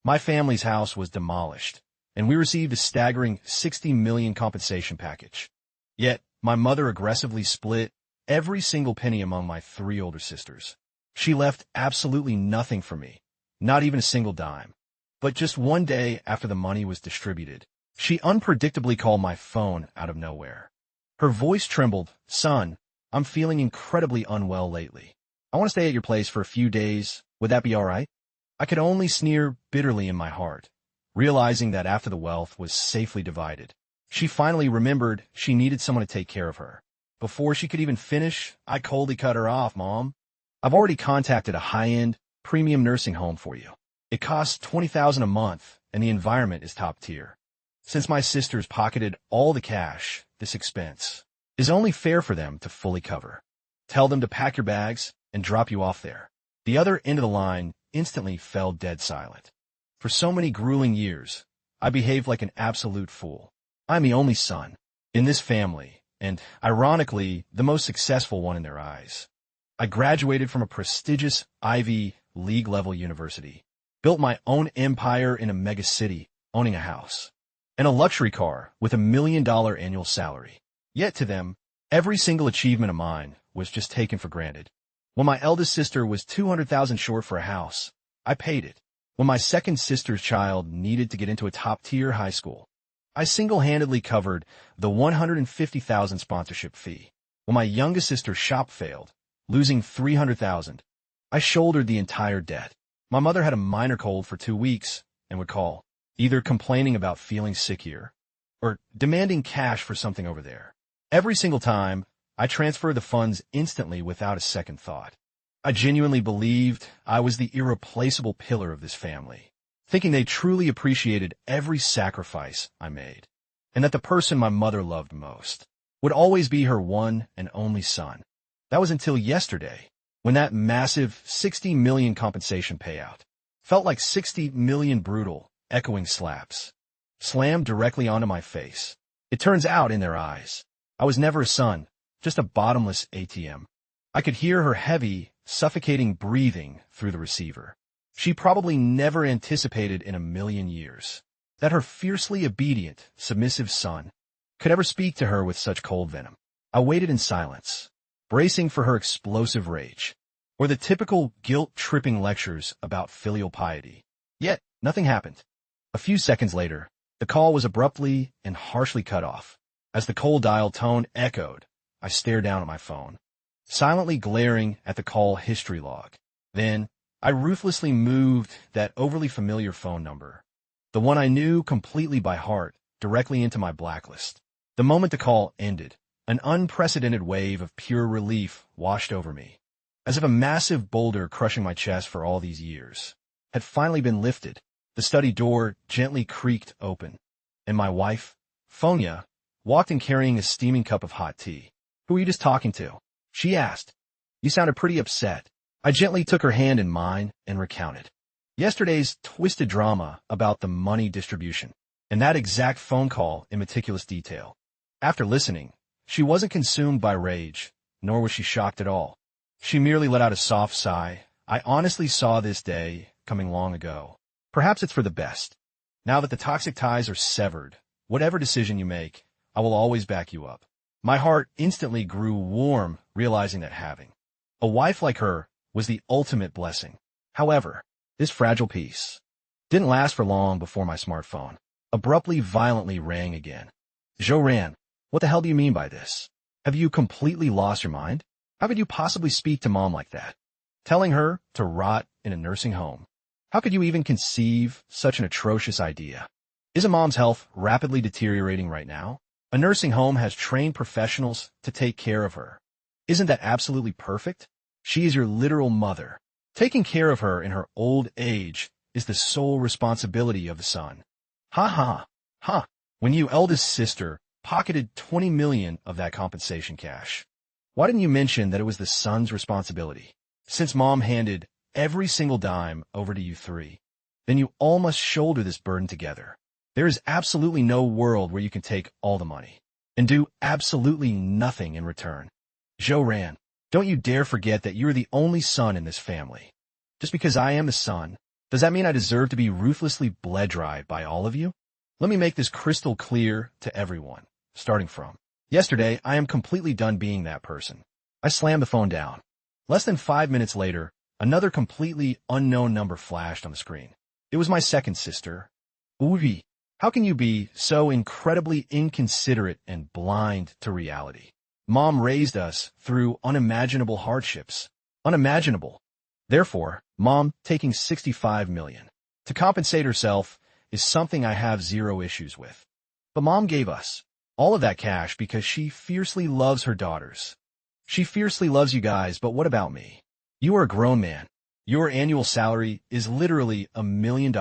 My family's house was demolished, and we received a staggering $60 million compensation package. Yet, my mother aggressively split every single penny among my three older sisters. She left absolutely nothing for me, not even a single dime. But just one day after the money was distributed, she unpredictably called my phone out of nowhere. Her voice trembled. "Son, I'm feeling incredibly unwell lately. I want to stay at your place for a few days. Would that be all right?" I could only sneer bitterly in my heart, realizing that after the wealth was safely divided, she finally remembered she needed someone to take care of her. Before she could even finish, I coldly cut her off. "Mom, I've already contacted a high-end, premium nursing home for you. It costs $20,000 a month, and the environment is top tier. Since my sisters pocketed all the cash, this expense is only fair for them to fully cover. Tell them to pack your bags and drop you off there." The other end of the line instantly fell dead silent. For so many grueling years, I behaved like an absolute fool. I'm the only son in this family, and, ironically, the most successful one in their eyes. I graduated from a prestigious Ivy League-level university, built my own empire in a megacity, owning a house, and a luxury car with $1 million annual salary. Yet to them, every single achievement of mine was just taken for granted. When my eldest sister was $200,000 short for a house, I paid it. When my second sister's child needed to get into a top-tier high school, I single-handedly covered the $150,000 sponsorship fee. When my youngest sister's shop failed, losing $300,000, I shouldered the entire debt. My mother had a minor cold for 2 weeks and would call, either complaining about feeling sick here or demanding cash for something over there. Every single time, I transferred the funds instantly without a second thought. I genuinely believed I was the irreplaceable pillar of this family, thinking they truly appreciated every sacrifice I made, and that the person my mother loved most would always be her one and only son. That was until yesterday, when that massive $60 million compensation payout felt like 60 million brutal, echoing slaps, slammed directly onto my face. It turns out, in their eyes, I was never a son, just a bottomless ATM. I could hear her heavy, suffocating breathing through the receiver. She probably never anticipated in a million years that her fiercely obedient, submissive son could ever speak to her with such cold venom. I waited in silence, bracing for her explosive rage, or the typical guilt-tripping lectures about filial piety. Yet, nothing happened. A few seconds later, the call was abruptly and harshly cut off. As the cold dial tone echoed, I stared down at my phone, silently glaring at the call history log. Then, I ruthlessly moved that overly familiar phone number, the one I knew completely by heart, directly into my blacklist. The moment the call ended, an unprecedented wave of pure relief washed over me, as if a massive boulder crushing my chest for all these years had finally been lifted. The study door gently creaked open, and my wife, Fonya, walked in carrying a steaming cup of hot tea. "Who are you just talking to?" she asked. "You sounded pretty upset." I gently took her hand in mine and recounted yesterday's twisted drama about the money distribution, and that exact phone call in meticulous detail. After listening, she wasn't consumed by rage, nor was she shocked at all. She merely let out a soft sigh. "I honestly saw this day coming long ago. Perhaps it's for the best. Now that the toxic ties are severed, whatever decision you make, I will always back you up." My heart instantly grew warm, realizing that having a wife like her was the ultimate blessing. However, this fragile peace didn't last for long before my smartphone abruptly violently rang again. "Joran, what the hell do you mean by this? Have you completely lost your mind? How could you possibly speak to Mom like that? Telling her to rot in a nursing home? How could you even conceive such an atrocious idea? Isn't Mom's health rapidly deteriorating right now? A nursing home has trained professionals to take care of her. Isn't that absolutely perfect? She is your literal mother. Taking care of her in her old age is the sole responsibility of the son." Ha ha, ha. When you eldest sister pocketed 20 million of that compensation cash, why didn't you mention that it was the son's responsibility? Since Mom handed every single dime over to you three, then you all must shoulder this burden together. There is absolutely no world where you can take all the money and do absolutely nothing in return. Joran, don't you dare forget that you're the only son in this family. Just because I am the son Does that mean I deserve to be ruthlessly bled dry by all of you? Let me make this crystal clear to everyone, starting from yesterday. I am completely done being that person. I slammed the phone down. Less than 5 minutes later, another completely unknown number flashed on the screen. It was my second sister. Uvi, how can you be so incredibly inconsiderate and blind to reality? Mom raised us through unimaginable hardships. Unimaginable. Therefore, Mom taking 65 million to compensate herself is something I have zero issues with. But Mom gave us all of that cash because she fiercely loves her daughters. She fiercely loves you guys, but what about me? You are a grown man. Your annual salary is literally $1 million.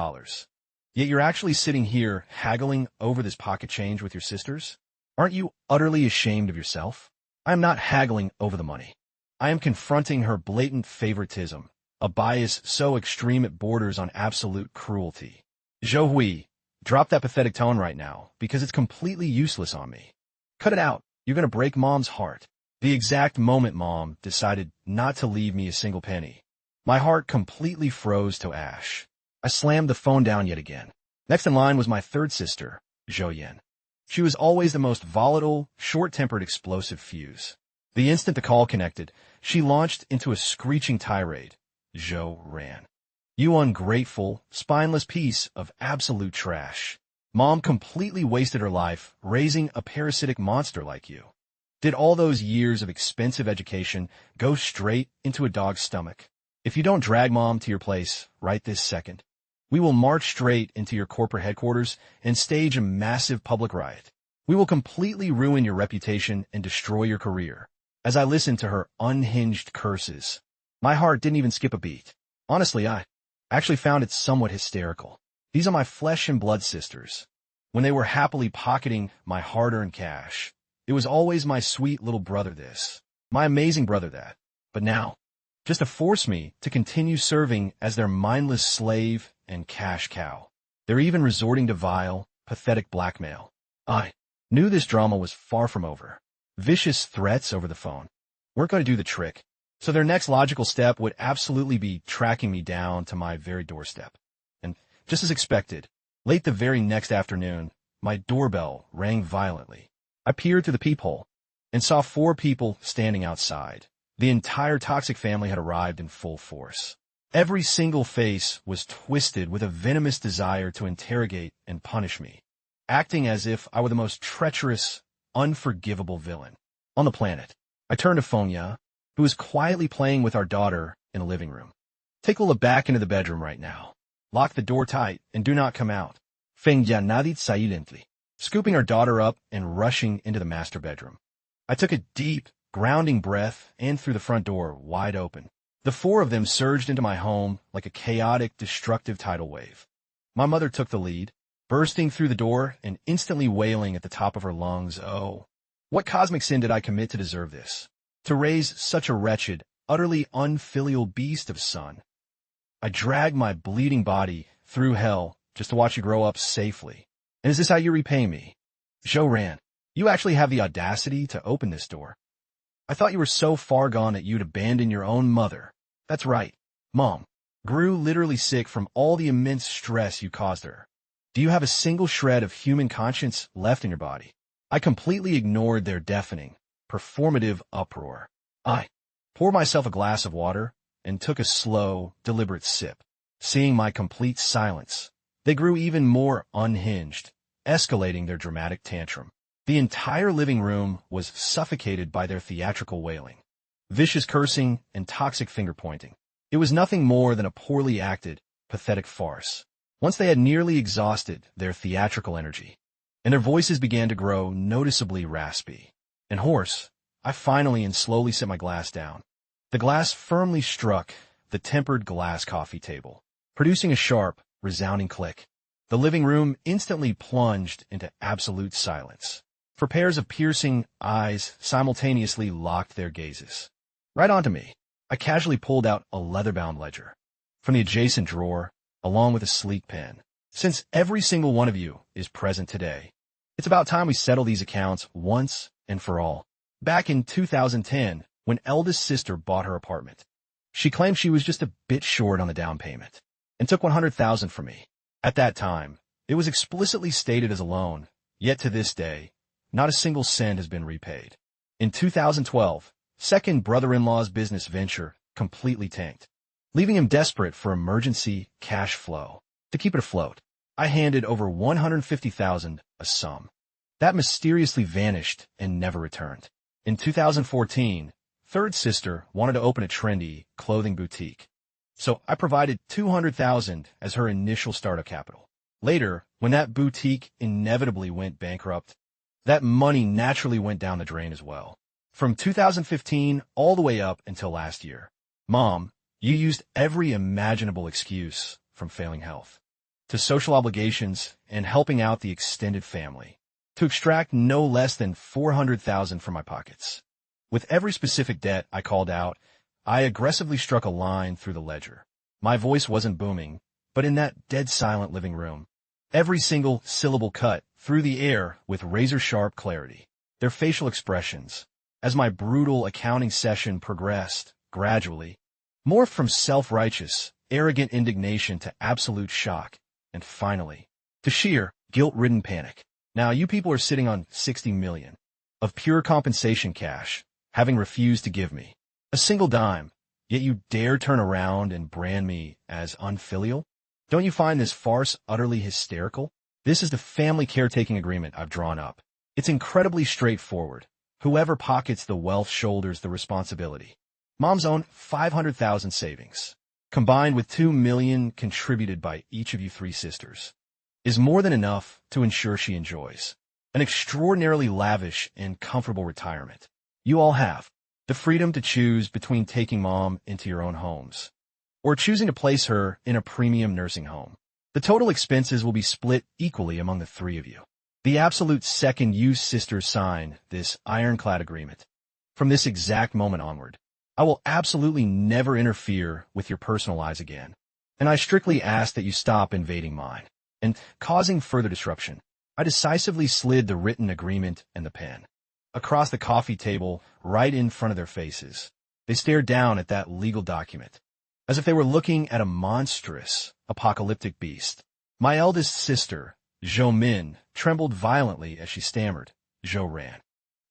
Yet you're actually sitting here haggling over this pocket change with your sisters? Aren't you utterly ashamed of yourself? I am not haggling over the money. I am confronting her blatant favoritism, a bias so extreme it borders on absolute cruelty. Zhou Hui, drop that pathetic tone right now, because it's completely useless on me. Cut it out. You're going to break Mom's heart. The exact moment Mom decided not to leave me a single penny, my heart completely froze to ash. I slammed the phone down yet again. Next in line was my third sister, Zhou Yan. She was always the most volatile, short-tempered, explosive fuse. The instant the call connected, she launched into a screeching tirade. Zhou ran. You ungrateful, spineless piece of absolute trash. Mom completely wasted her life raising a parasitic monster like you. Did all those years of expensive education go straight into a dog's stomach? If you don't drag Mom to your place right this second, we will march straight into your corporate headquarters and stage a massive public riot. We will completely ruin your reputation and destroy your career. As I listened to her unhinged curses, my heart didn't even skip a beat. Honestly, I actually found it somewhat hysterical. These are my flesh and blood sisters. When they were happily pocketing my hard-earned cash, it was always my sweet little brother this, my amazing brother that. But now, just to force me to continue serving as their mindless slave and cash cow. They're even resorting to vile, pathetic blackmail. I knew this drama was far from over. Vicious threats over the phone weren't going to do the trick, so their next logical step would absolutely be tracking me down to my very doorstep. And just as expected, late the very next afternoon, my doorbell rang violently. I peered through the peephole and saw 4 people standing outside. The entire toxic family had arrived in full force. Every single face was twisted with a venomous desire to interrogate and punish me, acting as if I were the most treacherous, unforgivable villain on the planet. I turned to Fengya, who was quietly playing with our daughter in the living room. Take Lila back into the bedroom right now. Lock the door tight and do not come out. Fengya nodded silently, scooping our daughter up and rushing into the master bedroom. I took a deep, grounding breath and threw the front door wide open. The 4 of them surged into my home like a chaotic, destructive tidal wave. My mother took the lead, bursting through the door and instantly wailing at the top of her lungs, "Oh, what cosmic sin did I commit to deserve this? To raise such a wretched, utterly unfilial beast of son? I dragged my bleeding body through hell just to watch you grow up safely. And is this how you repay me? Zhou Ran, you actually have the audacity to open this door? I thought you were so far gone that you'd abandon your own mother." That's right. Mom grew literally sick from all the immense stress you caused her. Do you have a single shred of human conscience left in your body? I completely ignored their deafening, performative uproar. I poured myself a glass of water and took a slow, deliberate sip. Seeing my complete silence, they grew even more unhinged, escalating their dramatic tantrum. The entire living room was suffocated by their theatrical wailing, vicious cursing, and toxic finger-pointing. It was nothing more than a poorly acted, pathetic farce. Once they had nearly exhausted their theatrical energy, and their voices began to grow noticeably raspy and hoarse, I finally and slowly set my glass down. The glass firmly struck the tempered glass coffee table, producing a sharp, resounding click. The living room instantly plunged into absolute silence, for pairs of piercing eyes simultaneously locked their gazes right onto me. I casually pulled out a leather-bound ledger from the adjacent drawer, along with a sleek pen. Since every single one of you is present today, it's about time we settle these accounts once and for all. Back in 2010, when eldest sister bought her apartment, she claimed she was just a bit short on the down payment. and took $100,000 from me. At that time, it was explicitly stated as a loan, yet to this day, not a single cent has been repaid. In 2012, second brother-in-law's business venture completely tanked, leaving him desperate for emergency cash flow. To keep it afloat, I handed over $150,000, a sum that mysteriously vanished and never returned. In 2014, third sister wanted to open a trendy clothing boutique, so I provided $200,000 as her initial startup capital. Later, when that boutique inevitably went bankrupt, that money naturally went down the drain as well. From 2015 all the way up until last year, Mom, you used every imaginable excuse, from failing health to social obligations and helping out the extended family, to extract no less than $400,000 from my pockets. With every specific debt I called out, I aggressively struck a line through the ledger. My voice wasn't booming, but in that dead-silent living room, every single syllable cut through the air with razor-sharp clarity. Their facial expressions, as my brutal accounting session progressed, gradually morphed from self-righteous, arrogant indignation to absolute shock, and finally, to sheer, guilt-ridden panic. Now you people are sitting on $60 million of pure compensation cash, having refused to give me a single dime, yet you dare turn around and brand me as unfilial? Don't you find this farce utterly hysterical? This is the family caretaking agreement I've drawn up. It's incredibly straightforward. Whoever pockets the wealth shoulders the responsibility. Mom's own $500,000 savings, combined with $2 million contributed by each of you three sisters, is more than enough to ensure she enjoys an extraordinarily lavish and comfortable retirement. You all have the freedom to choose between taking Mom into your own homes or choosing to place her in a premium nursing home. The total expenses will be split equally among the three of you. The absolute second you sisters sign this ironclad agreement, from this exact moment onward, I will absolutely never interfere with your personal lives again, and I strictly ask that you stop invading mine and causing further disruption. I decisively slid the written agreement and the pen across the coffee table right in front of their faces. They stared down at that legal document, as if they were looking at a monstrous, apocalyptic beast. My eldest sister, Zhou Min, trembled violently as she stammered. Zhou Ran.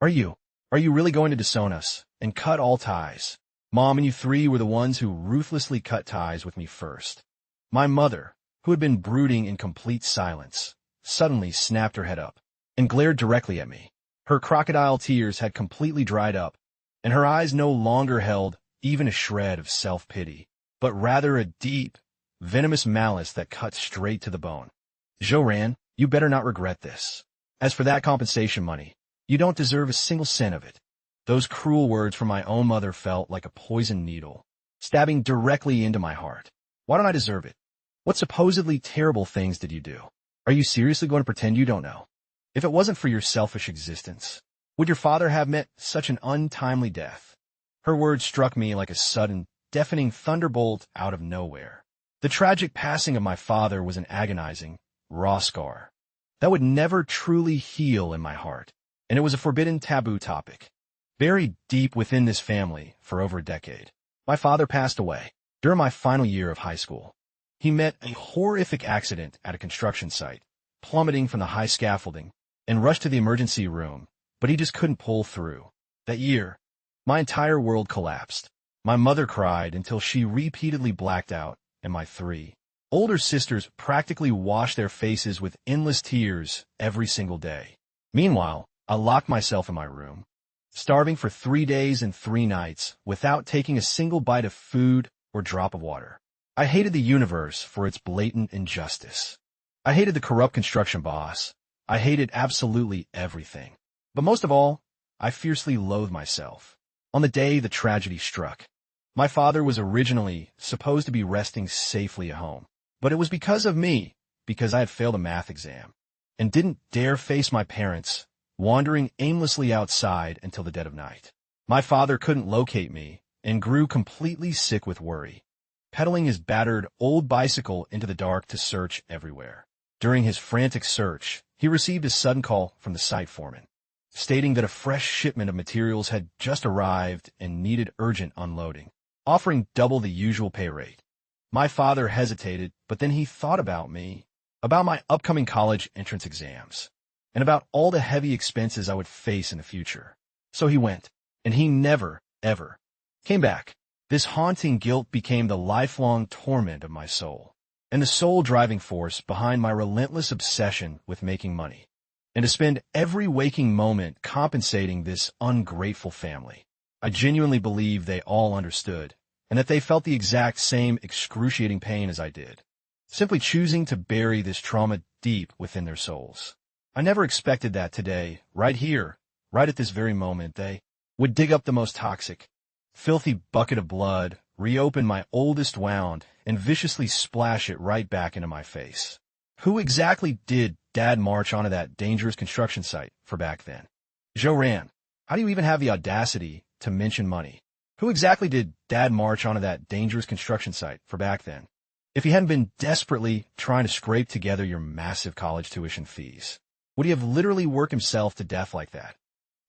Are you really going to disown us and cut all ties? Mom and you three were the ones who ruthlessly cut ties with me first. My mother, who had been brooding in complete silence, suddenly snapped her head up and glared directly at me. Her crocodile tears had completely dried up, and her eyes no longer held even a shred of self-pity, but rather a deep, venomous malice that cut straight to the bone. Zhou Ran, you better not regret this. As for that compensation money, you don't deserve a single cent of it. Those cruel words from my own mother felt like a poisoned needle, stabbing directly into my heart. Why don't I deserve it? What supposedly terrible things did you do? Are you seriously going to pretend you don't know? If it wasn't for your selfish existence, would your father have met such an untimely death? Her words struck me like a sudden, deafening thunderbolt out of nowhere. The tragic passing of my father was an agonizing, raw scar that would never truly heal in my heart, and it was a forbidden taboo topic, buried deep within this family for over a decade. My father passed away during my final year of high school. He met a horrific accident at a construction site, plummeting from the high scaffolding, and rushed to the emergency room, but he just couldn't pull through. That year, my entire world collapsed. My mother cried until she repeatedly blacked out, and my three older sisters practically washed their faces with endless tears every single day. Meanwhile, I locked myself in my room, starving for 3 days and 3 nights without taking a single bite of food or drop of water. I hated the universe for its blatant injustice. I hated the corrupt construction boss. I hated absolutely everything. But most of all, I fiercely loathed myself. On the day the tragedy struck, my father was originally supposed to be resting safely at home. But it was because of me, because I had failed a math exam, and didn't dare face my parents, wandering aimlessly outside until the dead of night. My father couldn't locate me and grew completely sick with worry, pedaling his battered old bicycle into the dark to search everywhere. During his frantic search, he received a sudden call from the site foreman, stating that a fresh shipment of materials had just arrived and needed urgent unloading, offering double the usual pay rate. My father hesitated, but then he thought about me, about my upcoming college entrance exams, and about all the heavy expenses I would face in the future. So he went, and he never, ever came back. This haunting guilt became the lifelong torment of my soul, and the sole driving force behind my relentless obsession with making money, and to spend every waking moment compensating this ungrateful family. I genuinely believe they all understood, and that they felt the exact same excruciating pain as I did, simply choosing to bury this trauma deep within their souls. I never expected that today, right here, right at this very moment, they would dig up the most toxic, filthy bucket of blood, reopen my oldest wound, and viciously splash it right back into my face. Who exactly did Dad march onto that dangerous construction site for back then? Joe Ran, how do you even have the audacity to mention money? Who exactly did Dad march onto that dangerous construction site for back then? If he hadn't been desperately trying to scrape together your massive college tuition fees, would he have literally worked himself to death like that?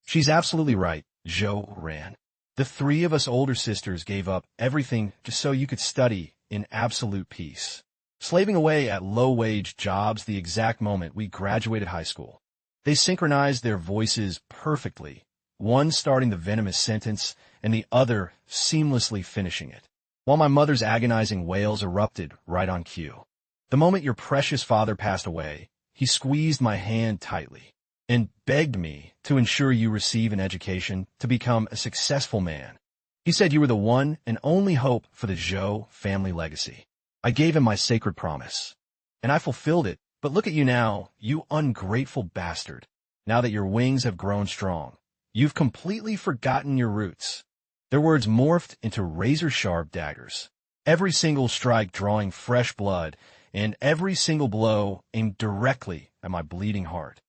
She's absolutely right, Joe Ran. The three of us older sisters gave up everything just so you could study in absolute peace, slaving away at low-wage jobs the exact moment we graduated high school. They synchronized their voices perfectly, one starting the venomous sentence and the other seamlessly finishing it, while my mother's agonizing wails erupted right on cue. The moment your precious father passed away, he squeezed my hand tightly and begged me to ensure you receive an education to become a successful man. He said you were the one and only hope for the Zhou family legacy. I gave him my sacred promise, and I fulfilled it, but look at you now, you ungrateful bastard. Now that your wings have grown strong, you've completely forgotten your roots. Their words morphed into razor-sharp daggers, every single strike drawing fresh blood, and every single blow aimed directly at my bleeding heart.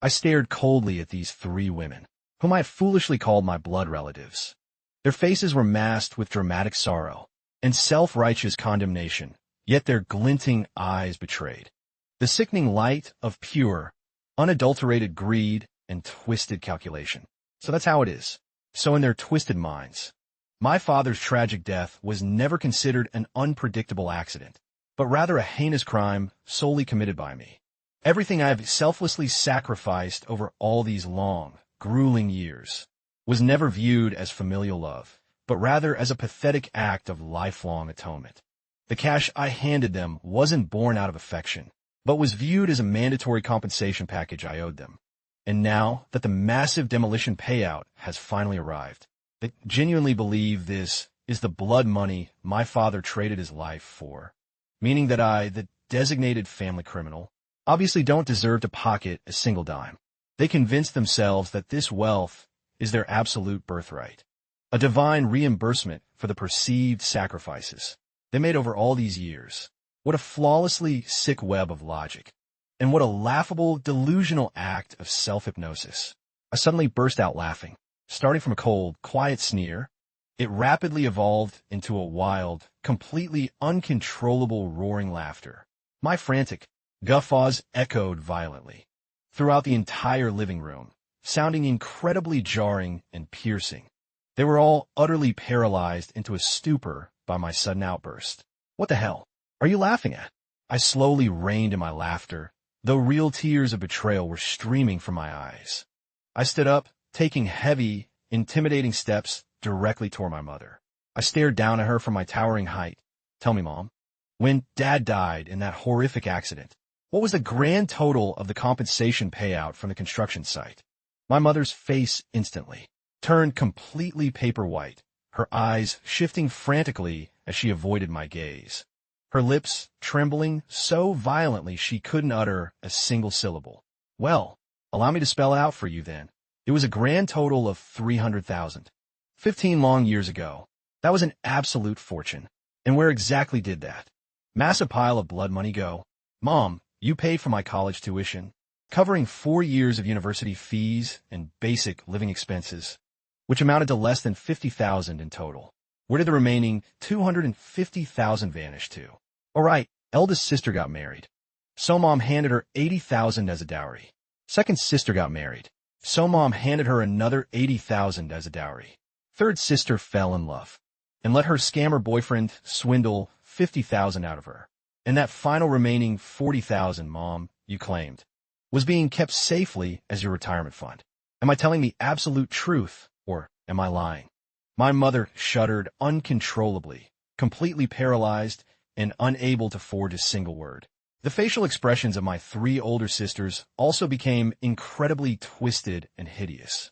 I stared coldly at these three women, whom I had foolishly called my blood relatives. Their faces were masked with dramatic sorrow and self-righteous condemnation, yet their glinting eyes betrayed the sickening light of pure, unadulterated greed and twisted calculation. So that's how it is. So in their twisted minds, my father's tragic death was never considered an unpredictable accident, but rather a heinous crime solely committed by me. Everything I have selflessly sacrificed over all these long, grueling years was never viewed as familial love, but rather as a pathetic act of lifelong atonement. The cash I handed them wasn't born out of affection, but was viewed as a mandatory compensation package I owed them. And now that the massive demolition payout has finally arrived, I genuinely believe this is the blood money my father traded his life for, meaning that I, the designated family criminal, obviously don't deserve to pocket a single dime. They convinced themselves that this wealth is their absolute birthright, a divine reimbursement for the perceived sacrifices they made over all these years. What a flawlessly sick web of logic, and what a laughable, delusional act of self-hypnosis. I suddenly burst out laughing, starting from a cold, quiet sneer. It rapidly evolved into a wild, completely uncontrollable roaring laughter. My frantic guffaws echoed violently throughout the entire living room, sounding incredibly jarring and piercing. They were all utterly paralyzed into a stupor by my sudden outburst. What the hell are you laughing at? I slowly reined in my laughter, though real tears of betrayal were streaming from my eyes. I stood up, taking heavy, intimidating steps directly toward my mother. I stared down at her from my towering height. Tell me, Mom, when Dad died in that horrific accident, what was the grand total of the compensation payout from the construction site? My mother's face instantly turned completely paper white, her eyes shifting frantically as she avoided my gaze, her lips trembling so violently she couldn't utter a single syllable. Well, allow me to spell it out for you then. It was a grand total of 300,000. 15 long years ago. That was an absolute fortune. And where exactly did that massive pile of blood money go? Mom, you paid for my college tuition, covering 4 years of university fees and basic living expenses, which amounted to less than 50,000 in total. Where did the remaining 250,000 vanish to? All right, eldest sister got married, so Mom handed her 80,000 as a dowry. Second sister got married, so Mom handed her another 80,000 as a dowry. Third sister fell in love and let her scammer boyfriend swindle 50,000 out of her. And that final remaining 40,000, Mom, you claimed, was being kept safely as your retirement fund. Am I telling the absolute truth, or am I lying? My mother shuddered uncontrollably, completely paralyzed and unable to forge a single word. The facial expressions of my 3 older sisters also became incredibly twisted and hideous.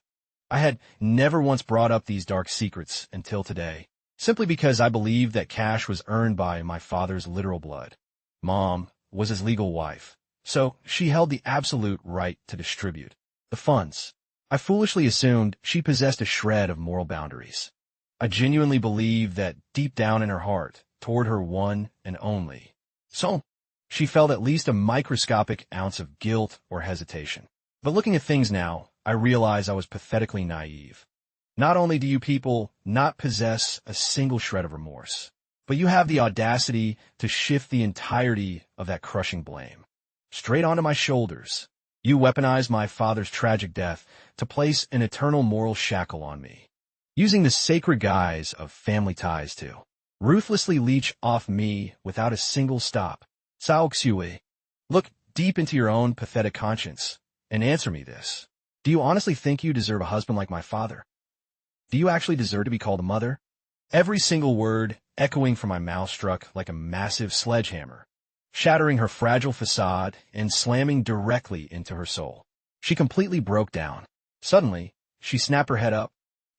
I had never once brought up these dark secrets until today, simply because I believed that cash was earned by my father's literal blood. Mom was his legal wife, so she held the absolute right to distribute the funds. I foolishly assumed she possessed a shred of moral boundaries. I genuinely believed that deep down in her heart, toward her one and only soul, she felt at least a microscopic ounce of guilt or hesitation. But looking at things now, I realize I was pathetically naive. Not only do you people not possess a single shred of remorse, but you have the audacity to shift the entirety of that crushing blame straight onto my shoulders. You weaponize my father's tragic death to place an eternal moral shackle on me, using the sacred guise of family ties to ruthlessly leech off me without a single stop. Sao Xue, look deep into your own pathetic conscience and answer me this. Do you honestly think you deserve a husband like my father? Do you actually deserve to be called a mother? Every single word echoing from my mouth struck like a massive sledgehammer, shattering her fragile facade and slamming directly into her soul. She completely broke down. Suddenly, she snapped her head up,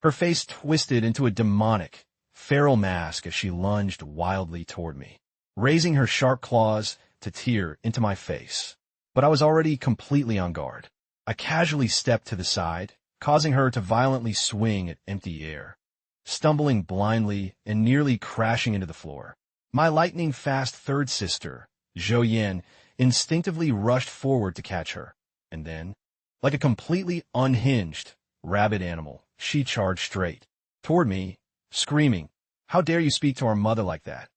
her face twisted into a demonic, feral mask as she lunged wildly toward me, raising her sharp claws to tear into my face. But I was already completely on guard. I casually stepped to the side, causing her to violently swing at empty air, stumbling blindly and nearly crashing into the floor. My lightning-fast third sister, Zhou Yan, instinctively rushed forward to catch her, and then, like a completely unhinged, rabid animal, she charged straight toward me, screaming, "How dare you speak to our mother like that?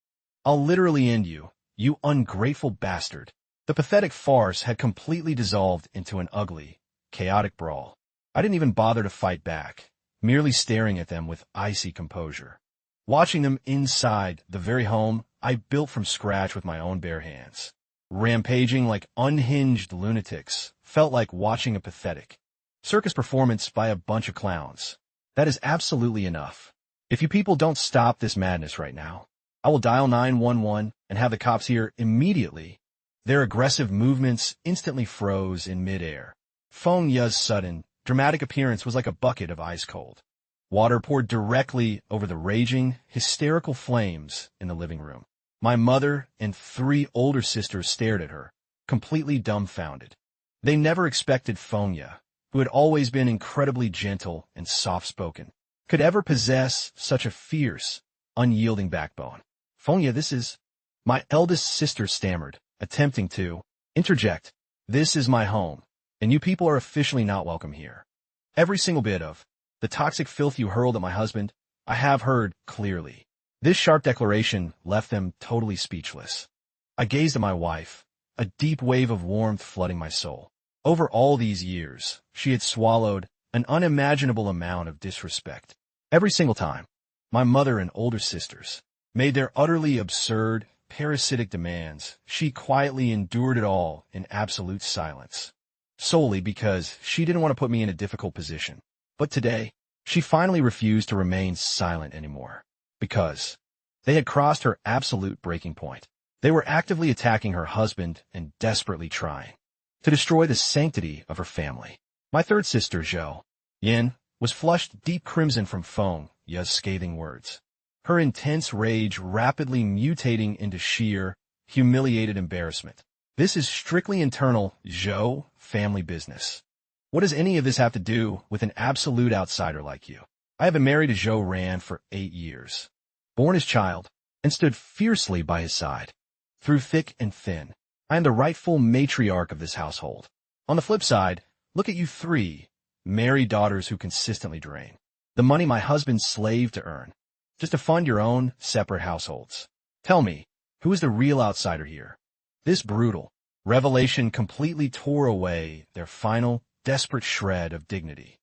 I'll literally end you, you ungrateful bastard." The pathetic farce had completely dissolved into an ugly, chaotic brawl. I didn't even bother to fight back, merely staring at them with icy composure, watching them inside the very home I built from scratch with my own bare hands. Rampaging like unhinged lunatics felt like watching a pathetic circus performance by a bunch of clowns. That is absolutely enough. If you people don't stop this madness right now, I will dial 911 and have the cops here immediately. Their aggressive movements instantly froze in midair. Feng Ye's sudden, dramatic appearance was like a bucket of ice-cold water poured directly over the raging, hysterical flames in the living room. My mother and 3 older sisters stared at her, completely dumbfounded. They never expected Feng Ye, who had always been incredibly gentle and soft-spoken, could ever possess such a fierce, unyielding backbone. "Feng Ye, this is..." My eldest sister stammered, attempting to interject. "This is my home, and you people are officially not welcome here. Every single bit of the toxic filth you hurled at my husband, I have heard clearly." This sharp declaration left them totally speechless. I gazed at my wife, a deep wave of warmth flooding my soul. Over all these years, she had swallowed an unimaginable amount of disrespect. Every single time, my mother and older sisters made their utterly absurd, parasitic demands, she quietly endured it all in absolute silence, solely because she didn't want to put me in a difficult position. But today, she finally refused to remain silent anymore, because they had crossed her absolute breaking point. They were actively attacking her husband and desperately trying to destroy the sanctity of her family. My third sister, Zhou Yan, was flushed deep crimson from Feng Ye's scathing words, her intense rage rapidly mutating into sheer, humiliated embarrassment. "This is strictly internal Zhou family business. What does any of this have to do with an absolute outsider like you? I have been married to Zhou Ran for 8 years, born his child, and stood fiercely by his side. Through thick and thin, I am the rightful matriarch of this household. On the flip side, look at you 3 married daughters who consistently drain the money my husband slaved to earn, just to fund your own separate households. Tell me, who is the real outsider here?" This brutal revelation completely tore away their final, desperate shred of dignity.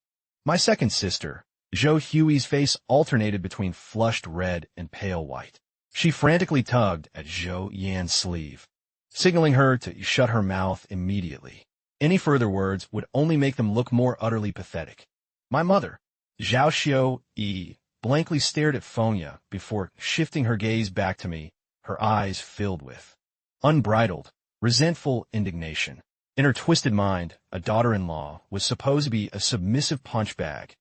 My second sister, Zhou Hui's face alternated between flushed red and pale white. She frantically tugged at Zhou Yan's sleeve, signaling her to shut her mouth immediately. Any further words would only make them look more utterly pathetic. My mother, Zhao Xiu-yi, blankly stared at Fonya before shifting her gaze back to me, her eyes filled with unbridled, resentful indignation. In her twisted mind, a daughter-in-law was supposed to be a submissive punchbag,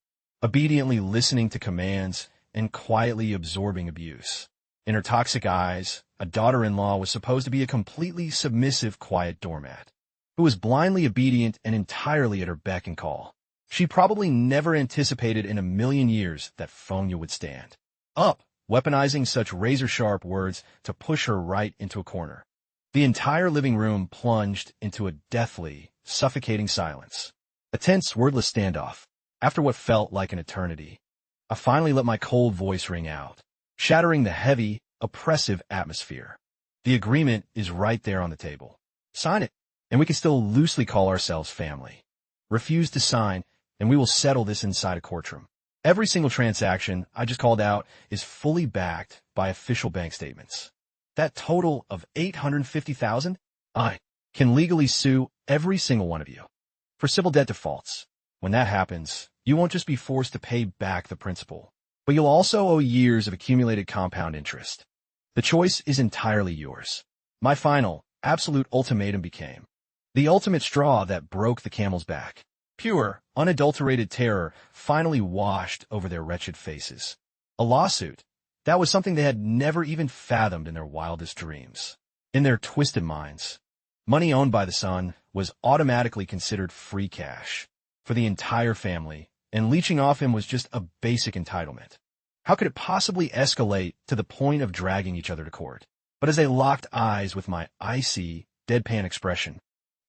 obediently listening to commands and quietly absorbing abuse. In her toxic eyes, a daughter-in-law was supposed to be a completely submissive, quiet doormat, who was blindly obedient and entirely at her beck and call. She probably never anticipated in a million years that Fonya would stand up, weaponizing such razor-sharp words to push her right into a corner. The entire living room plunged into a deathly, suffocating silence. A tense, wordless standoff. After what felt like an eternity, I finally let my cold voice ring out, shattering the heavy, oppressive atmosphere. The agreement is right there on the table. Sign it, and we can still loosely call ourselves family. Refuse to sign, and we will settle this inside a courtroom. Every single transaction I just called out is fully backed by official bank statements. That total of $850,000, I can legally sue every single one of you for civil debt defaults. When that happens, you won't just be forced to pay back the principal, but you'll also owe years of accumulated compound interest. The choice is entirely yours. My final, absolute ultimatum became the ultimate straw that broke the camel's back. Pure, unadulterated terror finally washed over their wretched faces. A lawsuit. That was something they had never even fathomed in their wildest dreams. In their twisted minds, money owned by the son was automatically considered free cash for the entire family, and leeching off him was just a basic entitlement. How could it possibly escalate to the point of dragging each other to court? But as they locked eyes with my icy, deadpan expression,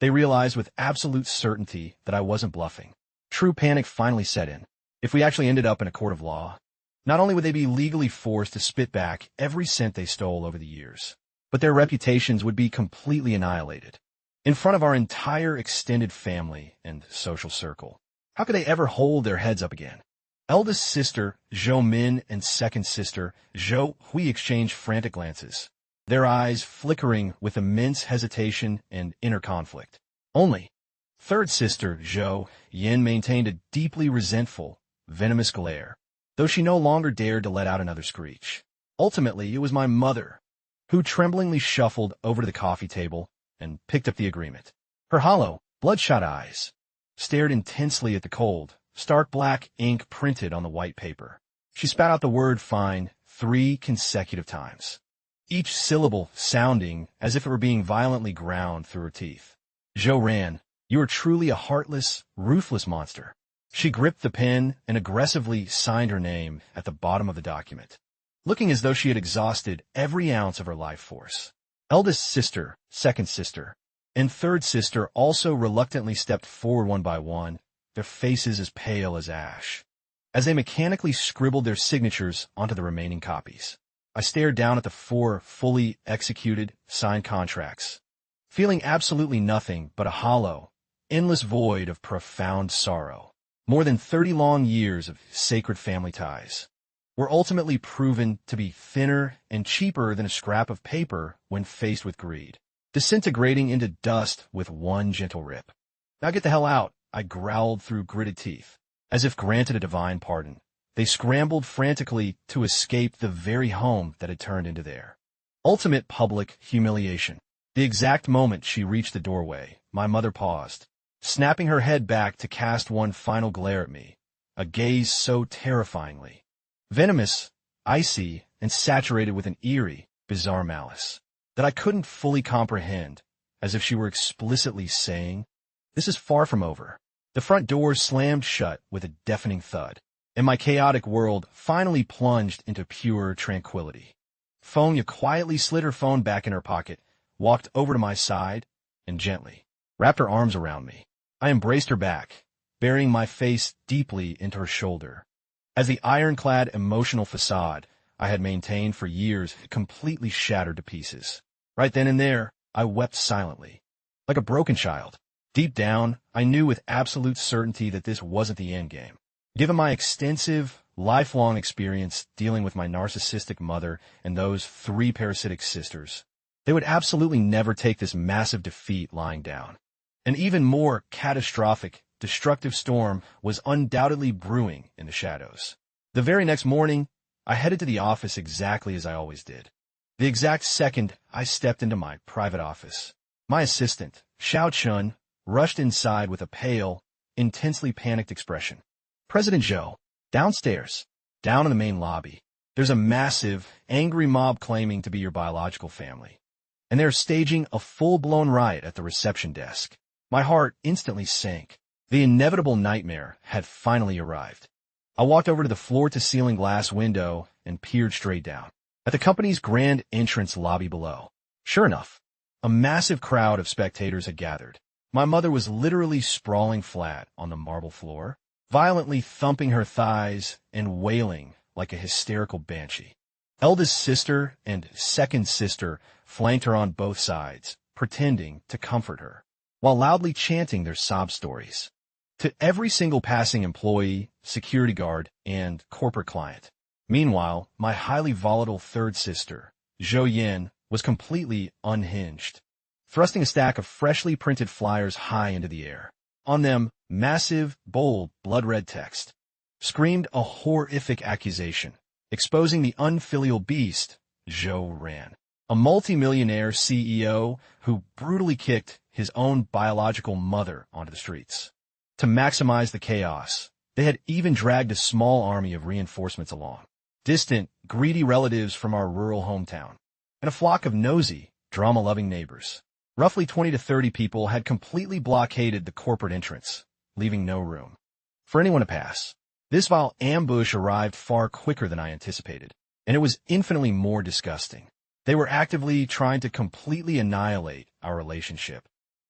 they realized with absolute certainty that I wasn't bluffing. True panic finally set in. If we actually ended up in a court of law, not only would they be legally forced to spit back every cent they stole over the years, but their reputations would be completely annihilated. In front of our entire extended family and social circle, how could they ever hold their heads up again? Eldest sister Zhou Min and second sister Zhou Hui exchanged frantic glances, their eyes flickering with immense hesitation and inner conflict. Only third sister Zhou Yin maintained a deeply resentful, venomous glare, though she no longer dared to let out another screech. Ultimately, it was my mother, who tremblingly shuffled over to the coffee table and picked up the agreement. Her hollow, bloodshot eyes stared intensely at the cold, stark black ink printed on the white paper. She spat out the word fine 3 consecutive times, each syllable sounding as if it were being violently ground through her teeth. Zhou Ran, you are truly a heartless, ruthless monster. She gripped the pen and aggressively signed her name at the bottom of the document, looking as though she had exhausted every ounce of her life force. Eldest sister, second sister, and third sister also reluctantly stepped forward one by one, their faces as pale as ash, as they mechanically scribbled their signatures onto the remaining copies. I stared down at the 4 fully executed, signed contracts, feeling absolutely nothing but a hollow, endless void of profound sorrow. More than 30 long years of sacred family ties were ultimately proven to be thinner and cheaper than a scrap of paper when faced with greed, disintegrating into dust with one gentle rip. Now get the hell out, I growled through gritted teeth. As if granted a divine pardon, they scrambled frantically to escape the very home that had turned into their ultimate public humiliation. The exact moment she reached the doorway, my mother paused, snapping her head back to cast one final glare at me, a gaze so terrifyingly venomous, icy, and saturated with an eerie, bizarre malice that I couldn't fully comprehend, as if she were explicitly saying, "This is far from over." The front door slammed shut with a deafening thud, and my chaotic world finally plunged into pure tranquility. Fonya quietly slid her phone back in her pocket, walked over to my side, and gently wrapped her arms around me. I embraced her back, burying my face deeply into her shoulder, as the ironclad emotional facade I had maintained for years completely shattered to pieces. Right then and there, I wept silently, like a broken child. Deep down, I knew with absolute certainty that this wasn't the endgame. Given my extensive, lifelong experience dealing with my narcissistic mother and those 3 parasitic sisters. They would absolutely never take this massive defeat lying down. An even more catastrophic, destructive storm was undoubtedly brewing in the shadows. The very next morning, I headed to the office exactly as I always did. The exact second I stepped into my private office, my assistant, Xiao Chun, rushed inside with a pale, intensely panicked expression. "President Zhou, downstairs, down in the main lobby. There's a massive, angry mob claiming to be your biological family. And they're staging a full-blown riot at the reception desk." My heart instantly sank. The inevitable nightmare had finally arrived. I walked over to the floor-to-ceiling glass window and peered straight down at the company's grand entrance lobby below. Sure enough, a massive crowd of spectators had gathered. My mother was literally sprawling flat on the marble floor, violently thumping her thighs and wailing like a hysterical banshee. Eldest sister and second sister flanked her on both sides, pretending to comfort her, while loudly chanting their sob stories. To every single passing employee, security guard, and corporate client. Meanwhile, my highly volatile third sister, Zhou Yin, was completely unhinged, thrusting a stack of freshly printed flyers high into the air. On them, massive, bold, blood-red text screamed a horrific accusation, exposing the unfilial beast, Zhou Ran, a multimillionaire CEO who brutally kicked his own biological mother onto the streets. To maximize the chaos, they had even dragged a small army of reinforcements along, distant, greedy relatives from our rural hometown, and a flock of nosy, drama-loving neighbors. Roughly 20 to 30 people had completely blockaded the corporate entrance, leaving no room for anyone to pass. This vile ambush arrived far quicker than I anticipated, and it was infinitely more disgusting. They were actively trying to completely annihilate our relationship,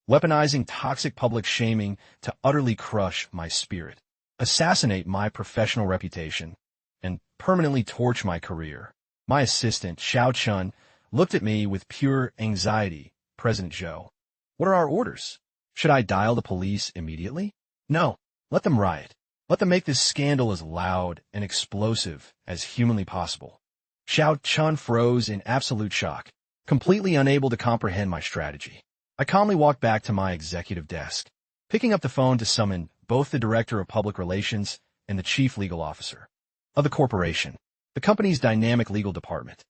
weaponizing toxic public shaming to utterly crush my spirit, assassinate my professional reputation, and permanently torch my career. My assistant, Xiao Chun, looked at me with pure anxiety. "President Zhou, what are our orders? Should I dial the police immediately?" "No, let them riot. Let them make this scandal as loud and explosive as humanly possible." Xiao Chun froze in absolute shock, completely unable to comprehend my strategy. I calmly walked back to my executive desk, picking up the phone to summon both the Director of Public Relations and the Chief Legal Officer of the corporation, the company's dynamic legal department.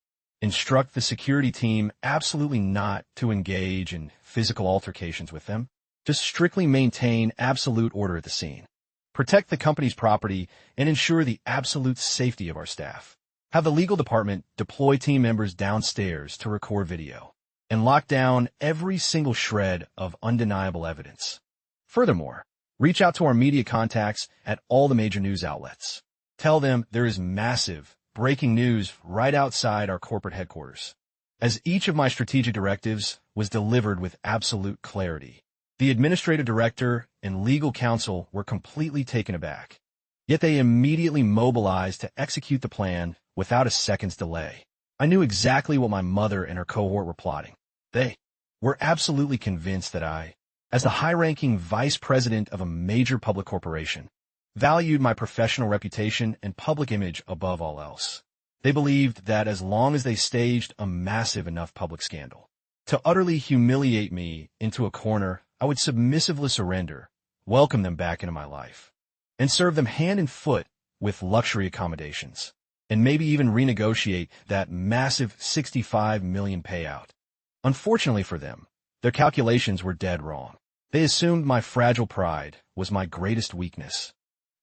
Instruct the security team absolutely not to engage in physical altercations with them. Just strictly maintain absolute order at the scene. Protect the company's property and ensure the absolute safety of our staff. Have the legal department deploy team members downstairs to record video and lock down every single shred of undeniable evidence. Furthermore, reach out to our media contacts at all the major news outlets. Tell them there is massive, breaking news right outside our corporate headquarters. As each of my strategic directives was delivered with absolute clarity, the administrative director and legal counsel were completely taken aback. Yet they immediately mobilized to execute the plan without a second's delay. I knew exactly what my mother and her cohort were plotting. They were absolutely convinced that I, as the high-ranking vice president of a major public corporation, valued my professional reputation and public image above all else. They believed that as long as they staged a massive enough public scandal to utterly humiliate me into a corner, I would submissively surrender, welcome them back into my life, and serve them hand and foot with luxury accommodations, and maybe even renegotiate that massive $65 million payout. Unfortunately for them, their calculations were dead wrong. They assumed my fragile pride was my greatest weakness.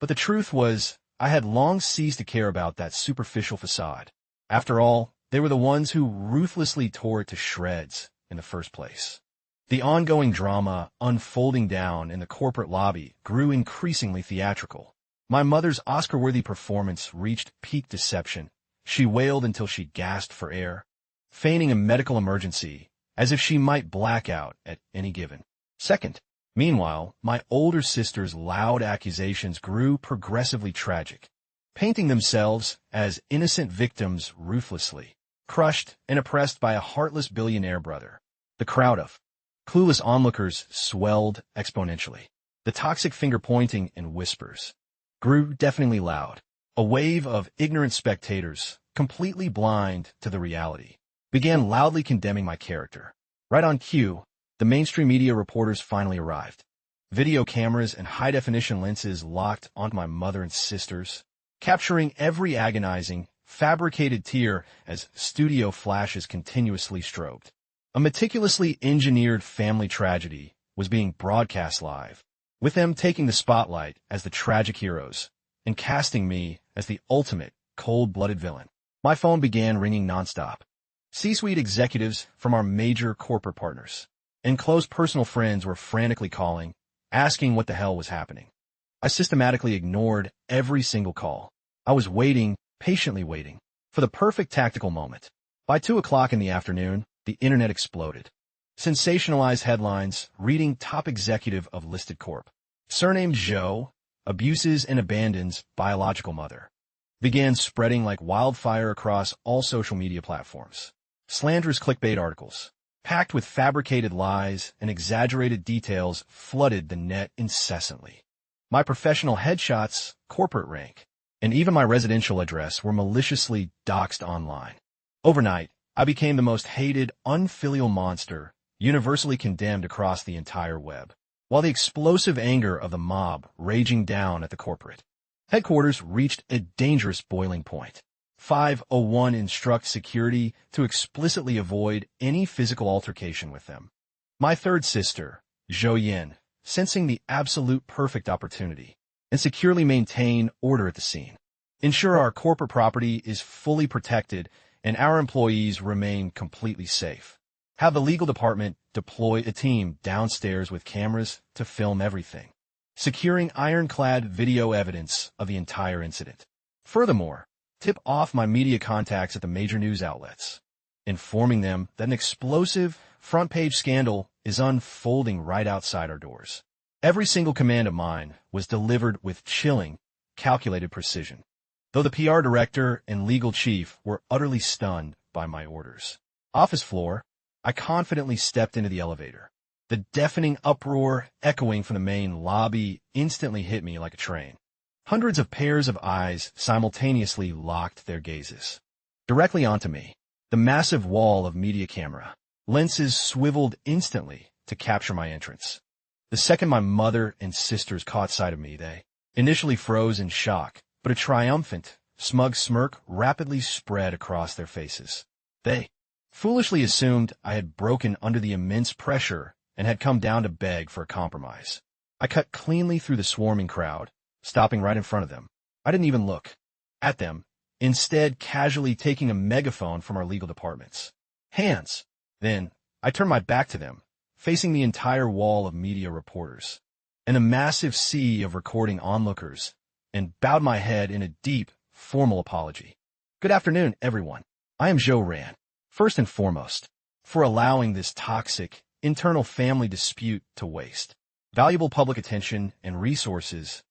But the truth was, I had long ceased to care about that superficial facade. After all, they were the ones who ruthlessly tore it to shreds in the first place. The ongoing drama unfolding down in the corporate lobby grew increasingly theatrical. My mother's Oscar-worthy performance reached peak deception. She wailed until she gasped for air, feigning a medical emergency as if she might black out at any given second. Meanwhile, my older sister's loud accusations grew progressively tragic, painting themselves as innocent victims ruthlessly, crushed and oppressed by a heartless billionaire brother. The crowd of clueless onlookers swelled exponentially. The toxic finger-pointing and whispers grew deafeningly loud. A wave of ignorant spectators, completely blind to the reality, began loudly condemning my character. Right on cue, the mainstream media reporters finally arrived. Video cameras and high-definition lenses locked onto my mother and sisters, capturing every agonizing, fabricated tear as studio flashes continuously strobed. A meticulously engineered family tragedy was being broadcast live, with them taking the spotlight as the tragic heroes and casting me as the ultimate cold-blooded villain. My phone began ringing nonstop. C-suite executives from our major corporate partners and close personal friends were frantically calling, asking what the hell was happening. I systematically ignored every single call. I was waiting, patiently waiting, for the perfect tactical moment. By 2 o'clock in the afternoon, the internet exploded. Sensationalized headlines reading top executive of listed corp. Surnamed Zhou, abuses and abandons biological mother, began spreading like wildfire across all social media platforms. Slanderous clickbait articles, packed with fabricated lies and exaggerated details, flooded the net incessantly. My professional headshots, corporate rank, and even my residential address were maliciously doxed online. Overnight, I became the most hated, unfilial monster, universally condemned across the entire web, while the explosive anger of the mob raging down at the corporate headquarters reached a dangerous boiling point. 501 instruct security to explicitly avoid any physical altercation with them. My third sister, Zhou Yin, sensing the absolute perfect opportunity, and securely maintain order at the scene. Ensure our corporate property is fully protected and our employees remain completely safe. Have the legal department deploy a team downstairs with cameras to film everything, securing ironclad video evidence of the entire incident. Furthermore, tip off my media contacts at the major news outlets, informing them that an explosive front-page scandal is unfolding right outside our doors. Every single command of mine was delivered with chilling, calculated precision, though the PR director and legal chief were utterly stunned by my orders. Office floor, I confidently stepped into the elevator. The deafening uproar echoing from the main lobby instantly hit me like a train. Hundreds of pairs of eyes simultaneously locked their gazes directly onto me. The massive wall of media camera lenses swiveled instantly to capture my entrance. The second my mother and sisters caught sight of me, they initially froze in shock, but a triumphant, smug smirk rapidly spread across their faces. They foolishly assumed I had broken under the immense pressure and had come down to beg for a compromise. I cut cleanly through the swarming crowd, stopping right in front of them. I didn't even look at them, instead casually taking a megaphone from our legal department's hands. Then, I turned my back to them, facing the entire wall of media reporters and a massive sea of recording onlookers, and bowed my head in a deep, formal apology. Good afternoon, everyone. I am Zhou Ran, first and foremost, for allowing this toxic, internal family dispute to waste valuable public attention and resources,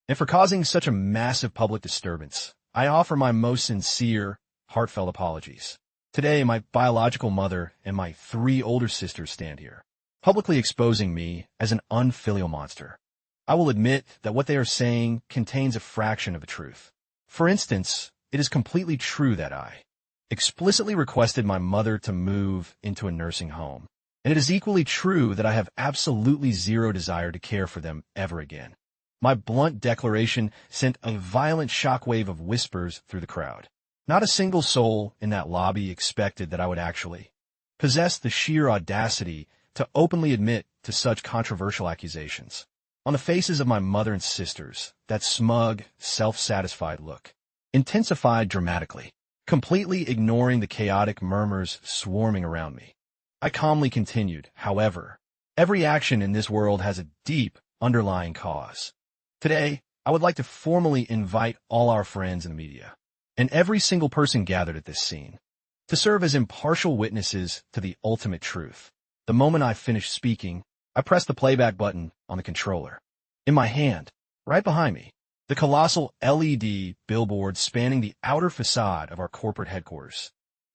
and for causing such a massive public disturbance. I offer my most sincere, heartfelt apologies. Today, my biological mother and my 3 older sisters stand here, publicly exposing me as an unfilial monster. I will admit that what they are saying contains a fraction of the truth. For instance, it is completely true that I explicitly requested my mother to move into a nursing home, and it is equally true that I have absolutely zero desire to care for them ever again. My blunt declaration sent a violent shockwave of whispers through the crowd. Not a single soul in that lobby expected that I would actually possess the sheer audacity to openly admit to such controversial accusations. On the faces of my mother and sisters, that smug, self-satisfied look intensified dramatically, completely ignoring the chaotic murmurs swarming around me. I calmly continued, however, every action in this world has a deep, underlying cause. Today, I would like to formally invite all our friends in the media, and every single person gathered at this scene, to serve as impartial witnesses to the ultimate truth. The moment I finished speaking, I pressed the playback button on the controller. In my hand, right behind me, the colossal LED billboard spanning the outer facade of our corporate headquarters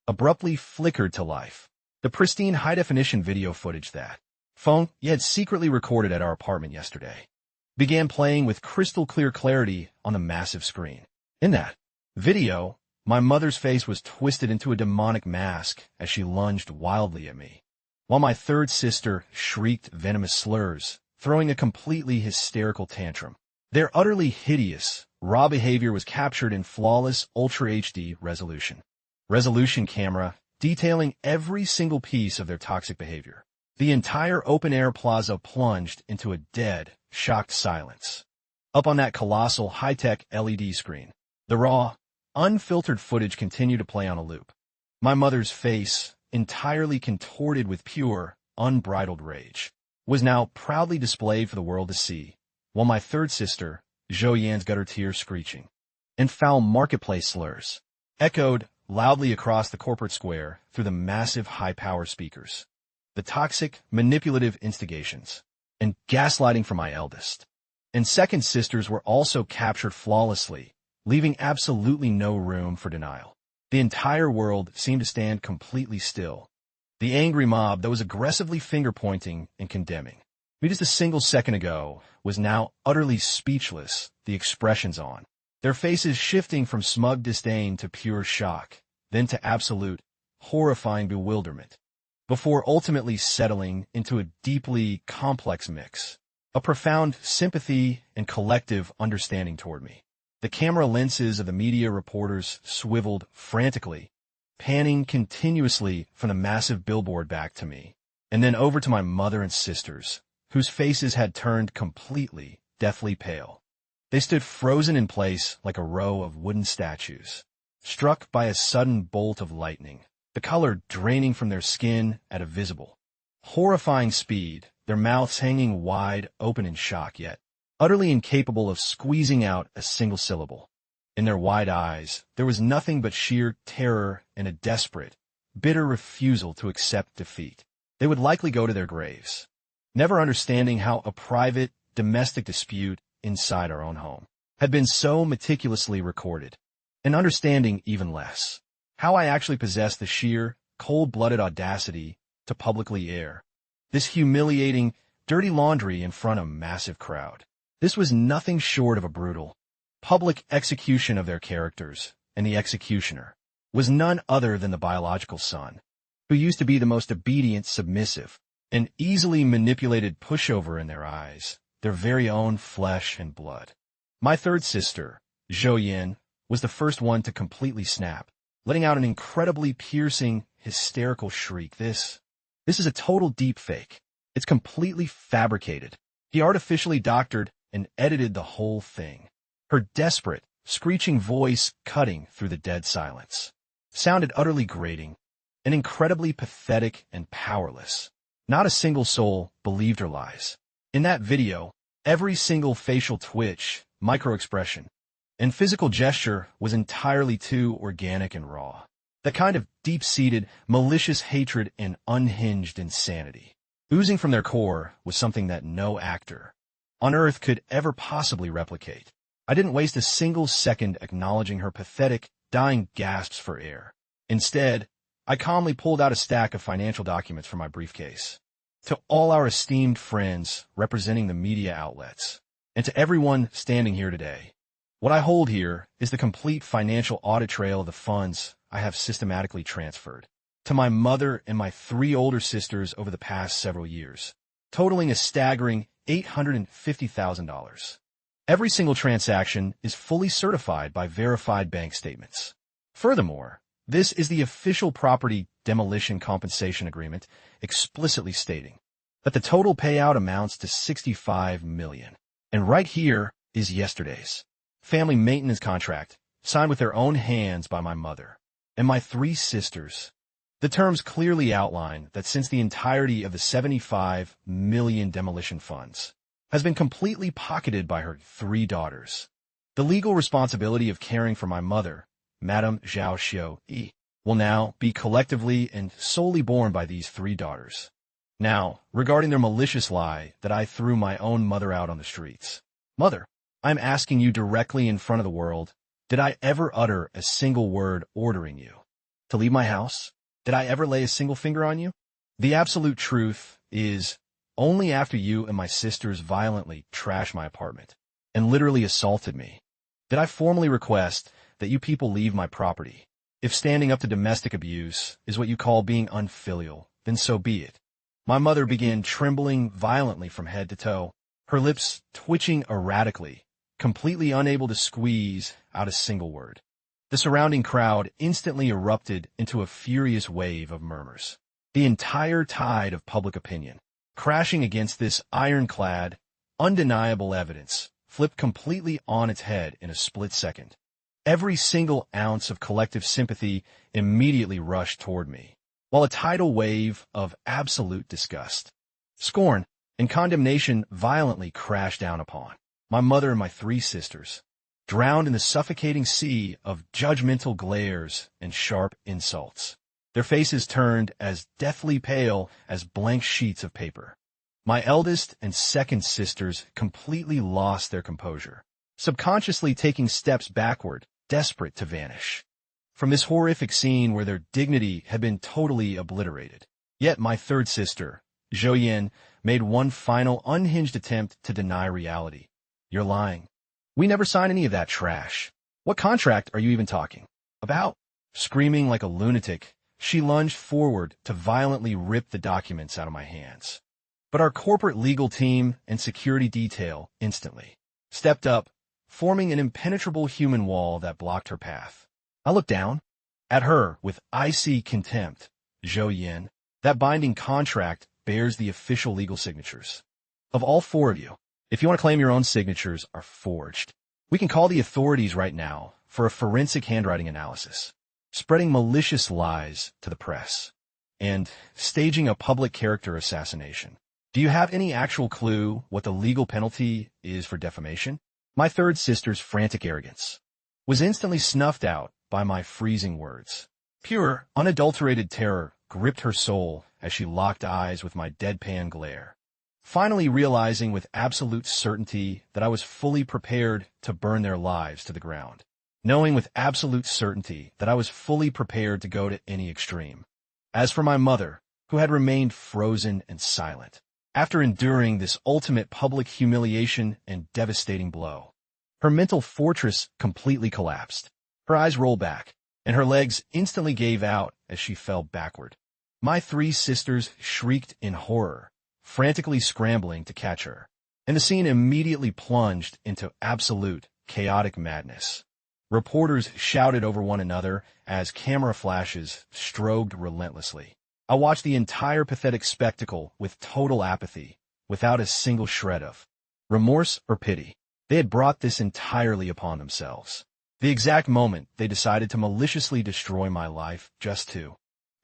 abruptly flickered to life. The pristine high-definition video footage that phone had secretly recorded at our apartment yesterday began playing with crystal-clear clarity on the massive screen. In that video, my mother's face was twisted into a demonic mask as she lunged wildly at me, while my third sister shrieked venomous slurs, throwing a completely hysterical tantrum. Their utterly hideous, raw behavior was captured in flawless Ultra HD resolution camera, detailing every single piece of their toxic behavior. The entire open-air plaza plunged into a dead, shocked silence. Up on that colossal high-tech LED screen, the raw, unfiltered footage continued to play on a loop. My mother's face, entirely contorted with pure, unbridled rage, was now proudly displayed for the world to see, while my third sister, Zhou Yan's gutter tears screeching, and foul marketplace slurs, echoed loudly across the corporate square through the massive high-power speakers. The toxic, manipulative instigations, and gaslighting from my eldest and second sisters were also captured flawlessly, leaving absolutely no room for denial. The entire world seemed to stand completely still. The angry mob that was aggressively finger-pointing and condemning me just a single second ago was now utterly speechless, the expressions on their faces shifting from smug disdain to pure shock, then to absolute, horrifying bewilderment, before ultimately settling into a deeply complex mix, a profound sympathy and collective understanding toward me. The camera lenses of the media reporters swiveled frantically, panning continuously from the massive billboard back to me, and then over to my mother and sisters, whose faces had turned completely, deathly pale. They stood frozen in place like a row of wooden statues, struck by a sudden bolt of lightning, the color draining from their skin at a visible, horrifying speed, their mouths hanging wide open in shock yet utterly incapable of squeezing out a single syllable. In their wide eyes, there was nothing but sheer terror and a desperate, bitter refusal to accept defeat. They would likely go to their graves, never understanding how a private, domestic dispute inside our own home had been so meticulously recorded, and understanding even less how I actually possessed the sheer, cold-blooded audacity to publicly air this humiliating, dirty laundry in front of a massive crowd. This was nothing short of a brutal, public execution of their characters, and the executioner was none other than the biological son, who used to be the most obedient, submissive, and easily manipulated pushover in their eyes, their very own flesh and blood. My third sister, Zhou Yan, was the first one to completely snap, letting out an incredibly piercing, hysterical shriek. This is a total deep fake. It's completely fabricated. He artificially doctored and edited the whole thing. Her desperate, screeching voice cutting through the dead silence sounded utterly grating and incredibly pathetic and powerless. Not a single soul believed her lies. In that video, every single facial twitch, microexpression, and physical gesture was entirely too organic and raw. The kind of deep-seated, malicious hatred and unhinged insanity oozing from their core was something that no actor on Earth could ever possibly replicate. I didn't waste a single second acknowledging her pathetic, dying gasps for air. Instead, I calmly pulled out a stack of financial documents from my briefcase. To all our esteemed friends representing the media outlets, and to everyone standing here today, what I hold here is the complete financial audit trail of the funds I have systematically transferred to my mother and my 3 older sisters over the past several years, totaling a staggering $850,000. Every single transaction is fully certified by verified bank statements. Furthermore, this is the official property demolition compensation agreement explicitly stating that the total payout amounts to $65 million. And right here is yesterday's family maintenance contract signed with their own hands by my mother and my 3 sisters. The terms clearly outline that since the entirety of the $75 million demolition funds has been completely pocketed by her 3 daughters, the legal responsibility of caring for my mother, Madame Zhao Xiu, will now be collectively and solely borne by these 3 daughters. Now, regarding their malicious lie that I threw my own mother out on the streets. Mother, I'm asking you directly in front of the world, did I ever utter a single word ordering you to leave my house? Did I ever lay a single finger on you? The absolute truth is, only after you and my sisters violently trashed my apartment and literally assaulted me Did I formally request that you people leave my property? If standing up to domestic abuse is what you call being unfilial, then so be it. My mother began trembling violently from head to toe, her lips twitching erratically, completely unable to squeeze out a single word. The surrounding crowd instantly erupted into a furious wave of murmurs. The entire tide of public opinion, crashing against this ironclad, undeniable evidence, flipped completely on its head in a split second. Every single ounce of collective sympathy immediately rushed toward me, while a tidal wave of absolute disgust, scorn, and condemnation violently crashed down upon my mother and my three sisters, drowned in the suffocating sea of judgmental glares and sharp insults. Their faces turned as deathly pale as blank sheets of paper. My eldest and second sisters completely lost their composure, subconsciously taking steps backward, desperate to vanish from this horrific scene where their dignity had been totally obliterated. Yet my third sister, Zhou Yin, made one final unhinged attempt to deny reality. You're lying. We never signed any of that trash. What contract are you even talking about? Screaming like a lunatic, she lunged forward to violently rip the documents out of my hands. But our corporate legal team and security detail instantly stepped up, forming an impenetrable human wall that blocked her path. I looked down at her with icy contempt. Zhou Yin, that binding contract bears the official legal signatures of all four of you. If you want to claim your own signatures are forged, we can call the authorities right now for a forensic handwriting analysis, spreading malicious lies to the press, and staging a public character assassination. Do you have any actual clue what the legal penalty is for defamation? My third sister's frantic arrogance was instantly snuffed out by my freezing words. Pure, unadulterated terror gripped her soul as she locked eyes with my deadpan glare. Finally realizing with absolute certainty that I was fully prepared to burn their lives to the ground. Knowing with absolute certainty that I was fully prepared to go to any extreme. As for my mother, who had remained frozen and silent, after enduring this ultimate public humiliation and devastating blow, her mental fortress completely collapsed. Her eyes rolled back, and her legs instantly gave out as she fell backward. My three sisters shrieked in horror, frantically scrambling to catch her, and the scene immediately plunged into absolute, chaotic madness. Reporters shouted over one another as camera flashes strobed relentlessly. I watched the entire pathetic spectacle with total apathy, without a single shred of remorse or pity. They had brought this entirely upon themselves. The exact moment they decided to maliciously destroy my life just to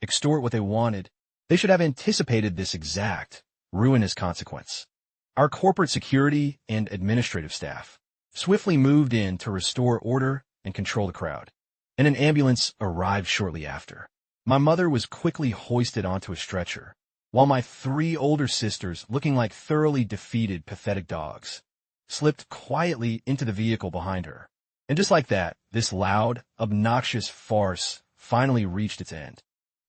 extort what they wanted, they should have anticipated this exact, ruinous consequence. Our corporate security and administrative staff swiftly moved in to restore order and control the crowd, and an ambulance arrived shortly after. My mother was quickly hoisted onto a stretcher, while my three older sisters, looking like thoroughly defeated, pathetic dogs, slipped quietly into the vehicle behind her. And just like that, this loud, obnoxious farce finally reached its end.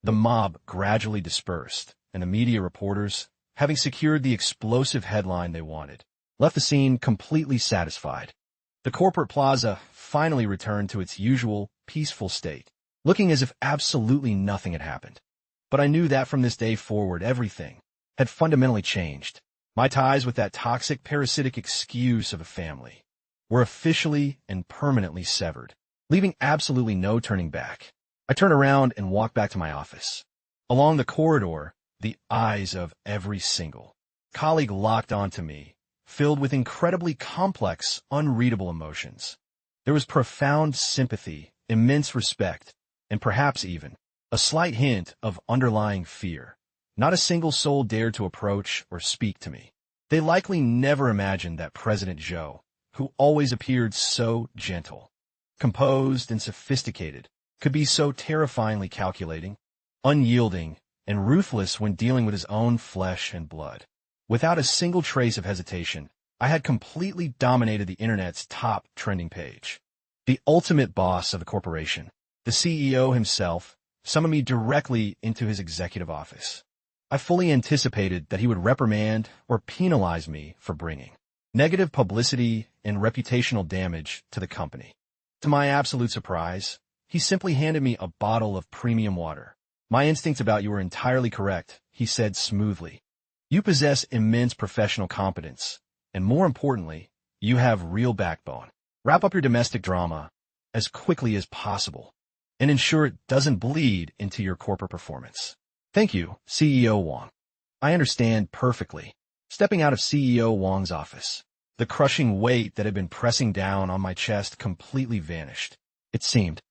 The mob gradually dispersed, and the media reporters, having secured the explosive headline they wanted, left the scene completely satisfied. The corporate plaza finally returned to its usual, peaceful state, looking as if absolutely nothing had happened. But I knew that from this day forward, everything had fundamentally changed. My ties with that toxic, parasitic excuse of a family were officially and permanently severed, leaving absolutely no turning back. I turned around and walked back to my office. Along the corridor, the eyes of every single colleague locked onto me, filled with incredibly complex, unreadable emotions. There was profound sympathy, immense respect, and perhaps even a slight hint of underlying fear. Not a single soul dared to approach or speak to me. They likely never imagined that President Zhou, who always appeared so gentle, composed, and sophisticated, could be so terrifyingly calculating, unyielding, and ruthless when dealing with his own flesh and blood. Without a single trace of hesitation, I had completely dominated the internet's top trending page. The ultimate boss of the corporation, the CEO himself, summoned me directly into his executive office. I fully anticipated that he would reprimand or penalize me for bringing negative publicity and reputational damage to the company. To my absolute surprise, he simply handed me a bottle of premium water. "My instincts about you were entirely correct," he said smoothly. "You possess immense professional competence, and more importantly, you have real backbone. Wrap up your domestic drama as quickly as possible and ensure it doesn't bleed into your corporate performance." "Thank you, CEO Wang. I understand perfectly." Stepping out of CEO Wang's office, the crushing weight that had been pressing down on my chest completely vanished. It seemed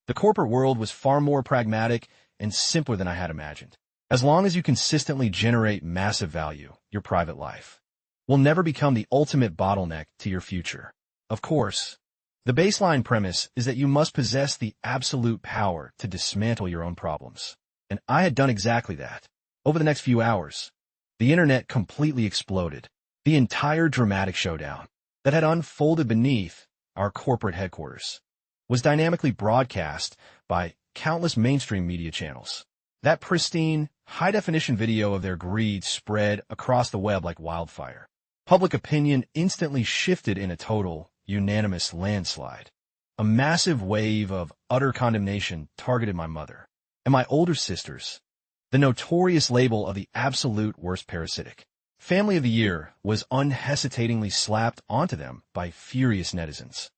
the corporate world was far more pragmatic and simpler than I had imagined. As long as you consistently generate massive value, your private life will never become the ultimate bottleneck to your future. Of course, the baseline premise is that you must possess the absolute power to dismantle your own problems. And I had done exactly that. Over the next few hours, the internet completely exploded. The entire dramatic showdown that had unfolded beneath our corporate headquarters was dynamically broadcast by countless mainstream media channels. That pristine, high-definition video of their greed spread across the web like wildfire. Public opinion instantly shifted in a total, unanimous landslide. A massive wave of utter condemnation targeted my mother and my older sisters. The notorious label of the absolute worst parasitic Family of the Year was unhesitatingly slapped onto them by furious netizens.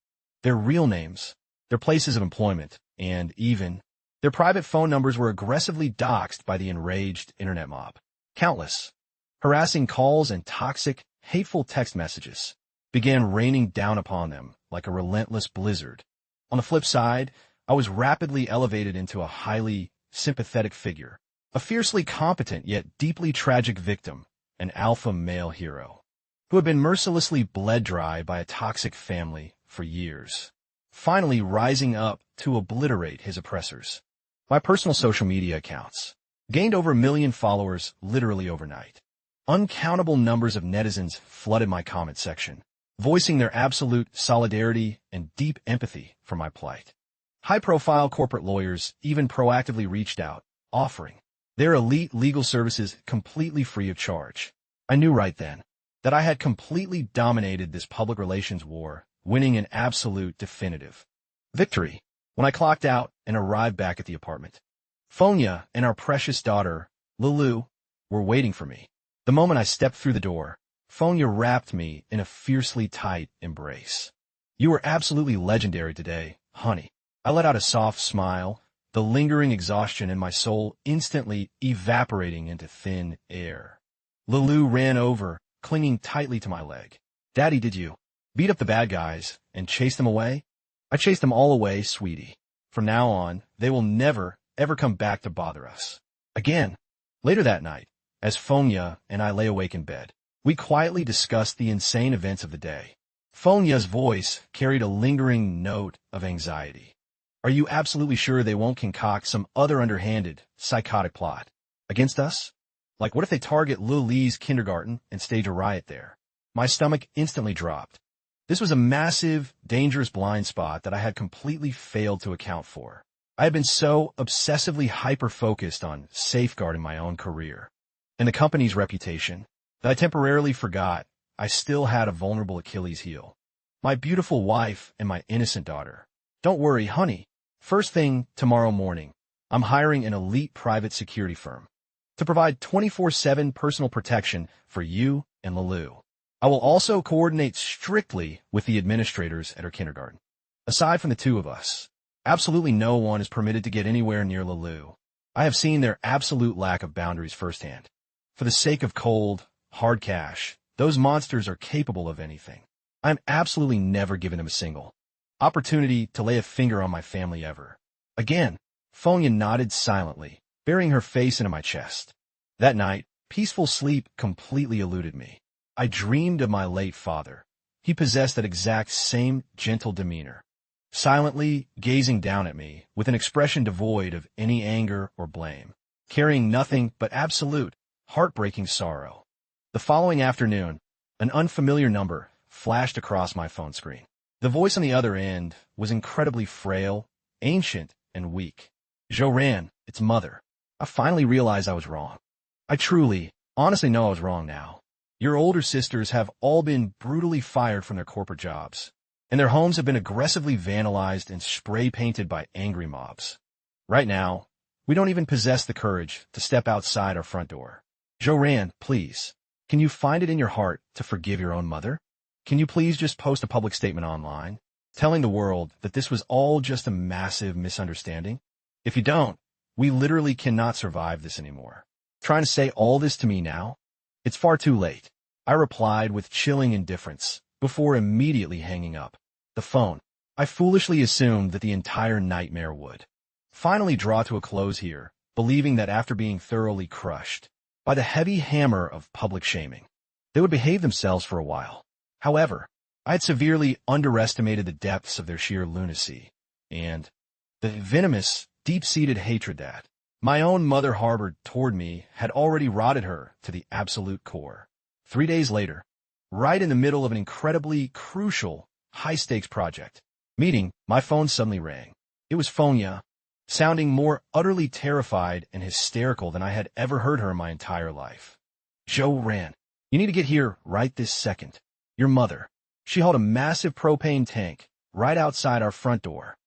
Their real names, their places of employment, and even their private phone numbers were aggressively doxed by the enraged internet mob. Countless harassing calls and toxic, hateful text messages began raining down upon them like a relentless blizzard. On the flip side, I was rapidly elevated into a highly sympathetic figure, a fiercely competent yet deeply tragic victim, an alpha male hero, who had been mercilessly bled dry by a toxic family for years, finally rising up to obliterate his oppressors. My personal social media accounts gained over 1 million followers literally overnight. Uncountable numbers of netizens flooded my comment section, voicing their absolute solidarity and deep empathy for my plight. High-profile corporate lawyers even proactively reached out, offering their elite legal services completely free of charge. I knew right then that I had completely dominated this public relations war, winning an absolute definitive victory. When I clocked out and arrived back at the apartment, Fonya and our precious daughter, Lulu, were waiting for me. The moment I stepped through the door, Fonya wrapped me in a fiercely tight embrace. "You were absolutely legendary today, honey." I let out a soft smile, the lingering exhaustion in my soul instantly evaporating into thin air. Lulu ran over, clinging tightly to my leg. "Daddy, did you beat up the bad guys and chase them away?" "I chased them all away, sweetie. From now on, they will never, ever come back to bother us again." Later that night, as Fonya and I lay awake in bed, we quietly discussed the insane events of the day. Fonya's voice carried a lingering note of anxiety. "Are you absolutely sure they won't concoct some other underhanded, psychotic plot against us? Like, what if they target Lil Lee's kindergarten and stage a riot there?" My stomach instantly dropped. This was a massive, dangerous blind spot that I had completely failed to account for. I had been so obsessively hyper-focused on safeguarding my own career and the company's reputation that I temporarily forgot I still had a vulnerable Achilles heel. My beautiful wife and my innocent daughter. "Don't worry, honey. First thing tomorrow morning, I'm hiring an elite private security firm to provide 24/7 personal protection for you and Lulu. I will also coordinate strictly with the administrators at her kindergarten. Aside from the two of us, absolutely no one is permitted to get anywhere near Lulu. I have seen their absolute lack of boundaries firsthand. For the sake of cold, hard cash, those monsters are capable of anything. I'm absolutely never giving them a single opportunity to lay a finger on my family ever again." Fonya nodded silently, burying her face into my chest. That night, peaceful sleep completely eluded me. I dreamed of my late father. He possessed that exact same gentle demeanor, silently gazing down at me with an expression devoid of any anger or blame, carrying nothing but absolute, heartbreaking sorrow. The following afternoon, an unfamiliar number flashed across my phone screen. The voice on the other end was incredibly frail, ancient, and weak. "Joran, it's Mother." I finally realized I was wrong. I truly, honestly know I was wrong now. Your older sisters have all been brutally fired from their corporate jobs, and their homes have been aggressively vandalized and spray-painted by angry mobs. Right now, we don't even possess the courage to step outside our front door. Joran, please, can you find it in your heart to forgive your own mother? Can you please just post a public statement online, telling the world that this was all just a massive misunderstanding? If you don't, we literally cannot survive this anymore. Trying to say all this to me now? It's far too late. I replied with chilling indifference before immediately hanging up the phone. I foolishly assumed that the entire nightmare would finally draw to a close here, believing that after being thoroughly crushed by the heavy hammer of public shaming, they would behave themselves for a while. However, I had severely underestimated the depths of their sheer lunacy and the venomous, deep-seated hatred that my own mother harbored toward me had already rotted her to the absolute core. 3 days later, right in the middle of an incredibly crucial, high-stakes project meeting, my phone suddenly rang. It was Fonya, sounding more utterly terrified and hysterical than I had ever heard her in my entire life. Joran, you need to get here right this second. Your mother. She hauled a massive propane tank right outside our front door.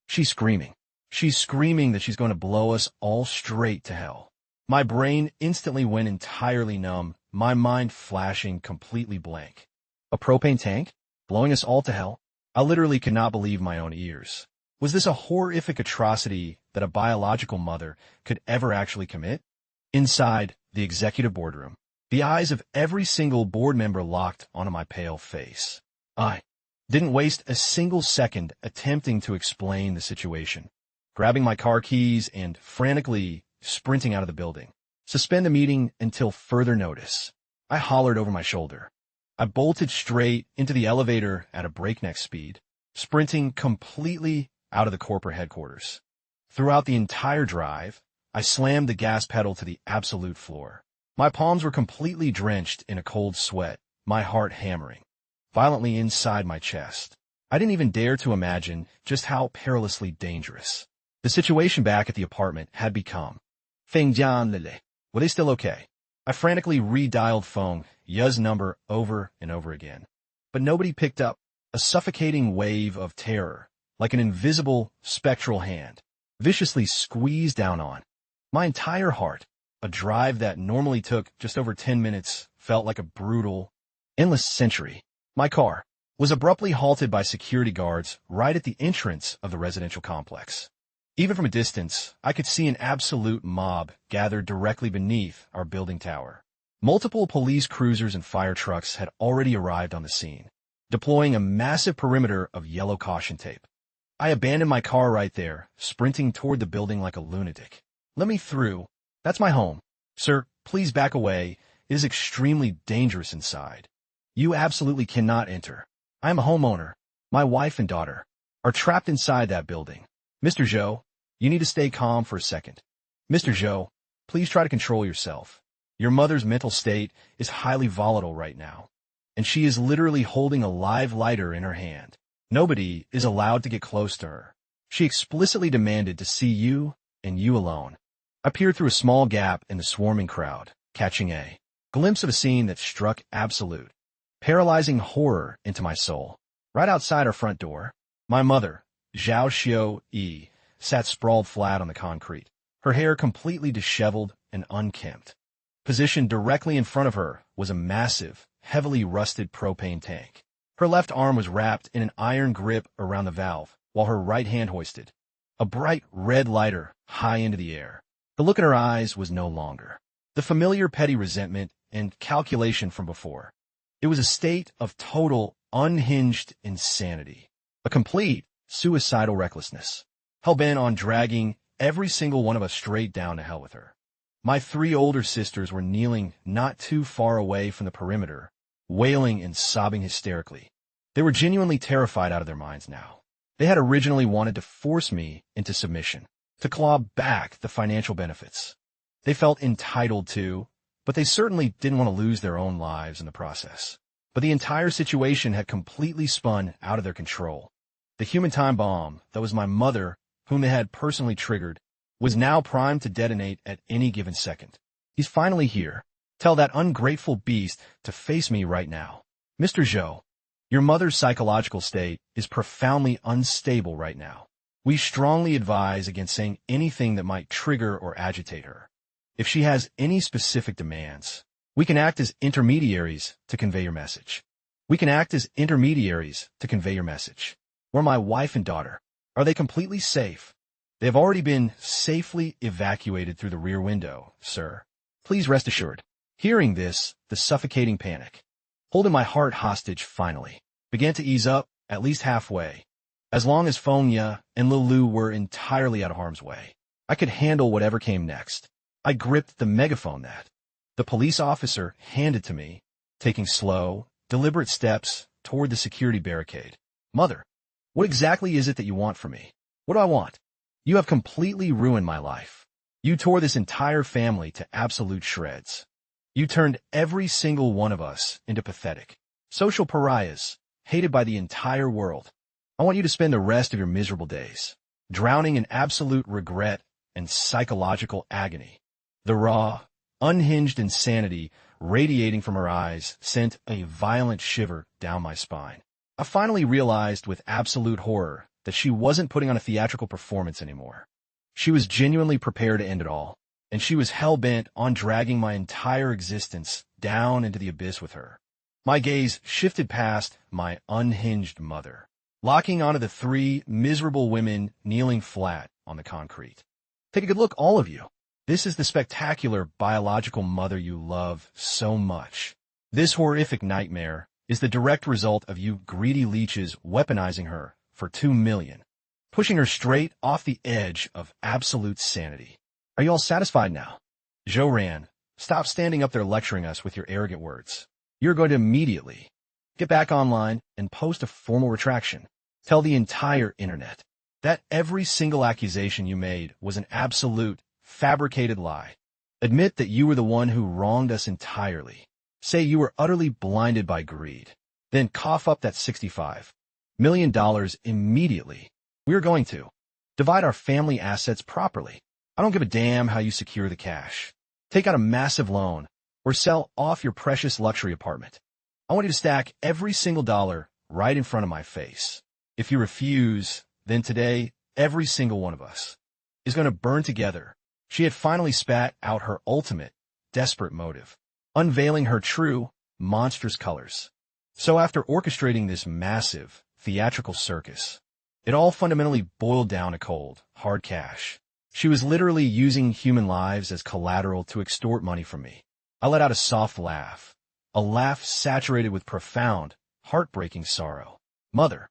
She's screaming. She's screaming that she's going to blow us all straight to hell. My brain instantly went entirely numb, my mind flashing completely blank. A propane tank? Blowing us all to hell? I literally could not believe my own ears. Was this a horrific atrocity that a biological mother could ever actually commit? Inside the executive boardroom, the eyes of every single board member locked onto my pale face. I didn't waste a single second attempting to explain the situation. Grabbing my car keys and frantically sprinting out of the building. Suspend the meeting until further notice. I hollered over my shoulder. I bolted straight into the elevator at a breakneck speed, sprinting completely out of the corporate headquarters. Throughout the entire drive, I slammed the gas pedal to the absolute floor. My palms were completely drenched in a cold sweat, my heart hammering violently inside my chest. I didn't even dare to imagine just how perilously dangerous the situation back at the apartment had become. Fengjian Lele. Were they still okay? I frantically redialed Feng Yu's number over and over again. But nobody picked up. A suffocating wave of terror, like an invisible, spectral hand, viciously squeezed down on my entire heart. A drive that normally took just over 10 minutes felt like a brutal, endless century. My car was abruptly halted by security guards right at the entrance of the residential complex. Even from a distance, I could see an absolute mob gathered directly beneath our building tower. Multiple police cruisers and fire trucks had already arrived on the scene, deploying a massive perimeter of yellow caution tape. I abandoned my car right there, sprinting toward the building like a lunatic. Let me through. That's my home. Sir, please back away. It is extremely dangerous inside. You absolutely cannot enter. I am a homeowner. My wife and daughter are trapped inside that building. Mr. Zhou, you need to stay calm for a second. Mr. Zhou, please try to control yourself. Your mother's mental state is highly volatile right now, and she is literally holding a live lighter in her hand. Nobody is allowed to get close to her. She explicitly demanded to see you and you alone. I peered through a small gap in the swarming crowd, catching a glimpse of a scene that struck absolute, paralyzing horror into my soul. Right outside our front door, my mother, Zhao Xiu-yi, sat sprawled flat on the concrete, her hair completely disheveled and unkempt. Positioned directly in front of her was a massive, heavily rusted propane tank. Her left arm was wrapped in an iron grip around the valve, while her right hand hoisted a bright red lighter high into the air. The look in her eyes was no longer the familiar petty resentment and calculation from before. It was a state of total, unhinged insanity, a complete suicidal recklessness, hell-bent on dragging every single one of us straight down to hell with her. My 3 older sisters were kneeling not too far away from the perimeter, wailing and sobbing hysterically. They were genuinely terrified out of their minds now. They had originally wanted to force me into submission, to claw back the financial benefits they felt entitled to, but they certainly didn't want to lose their own lives in the process. But the entire situation had completely spun out of their control. The human time bomb that was my mother, whom they had personally triggered, was now primed to detonate at any given second. He's finally here. Tell that ungrateful beast to face me right now. Mr. Zhou, your mother's psychological state is profoundly unstable right now. We strongly advise against saying anything that might trigger or agitate her. If she has any specific demands, we can act as intermediaries to convey your message. Where my wife and daughter? Are they completely safe? They have already been safely evacuated through the rear window, sir. Please rest assured. Hearing this, the suffocating panic, holding my heart hostage finally, began to ease up, at least halfway. As long as Fengya and Lilu were entirely out of harm's way, I could handle whatever came next. I gripped the megaphone that the police officer handed to me, taking slow, deliberate steps toward the security barricade. Mother, what exactly is it that you want from me? What do I want? You have completely ruined my life. You tore this entire family to absolute shreds. You turned every single one of us into pathetic social pariahs, hated by the entire world. I want you to spend the rest of your miserable days drowning in absolute regret and psychological agony. The raw, unhinged insanity radiating from her eyes sent a violent shiver down my spine. I finally realized with absolute horror that she wasn't putting on a theatrical performance anymore. She was genuinely prepared to end it all, and she was hell-bent on dragging my entire existence down into the abyss with her. My gaze shifted past my unhinged mother, locking onto the three miserable women kneeling flat on the concrete. Take a good look, all of you. This is the spectacular biological mother you love so much. This horrific nightmare is the direct result of you greedy leeches weaponizing her for 2 million, pushing her straight off the edge of absolute sanity. Are you all satisfied now? Zhou Ran, stop standing up there lecturing us with your arrogant words. You're going to immediately get back online and post a formal retraction. Tell the entire internet that every single accusation you made was an absolute, fabricated lie. Admit that you were the one who wronged us entirely. Say you were utterly blinded by greed. Then cough up that $65 million immediately. We are going to divide our family assets properly. I don't give a damn how you secure the cash. Take out a massive loan or sell off your precious luxury apartment. I want you to stack every single dollar right in front of my face. If you refuse, then today, every single one of us is going to burn together. She had finally spat out her ultimate, desperate motive, unveiling her true, monstrous colors. So after orchestrating this massive, theatrical circus, it all fundamentally boiled down to cold, hard cash. She was literally using human lives as collateral to extort money from me. I let out a soft laugh, a laugh saturated with profound, heartbreaking sorrow. Mother,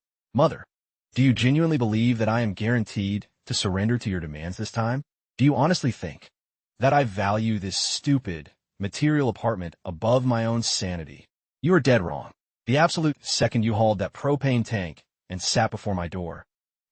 do you genuinely believe that I am guaranteed to surrender to your demands this time? Do you honestly think that I value this stupid, material apartment above my own sanity? You are dead wrong. The absolute second you hauled that propane tank and sat before my door,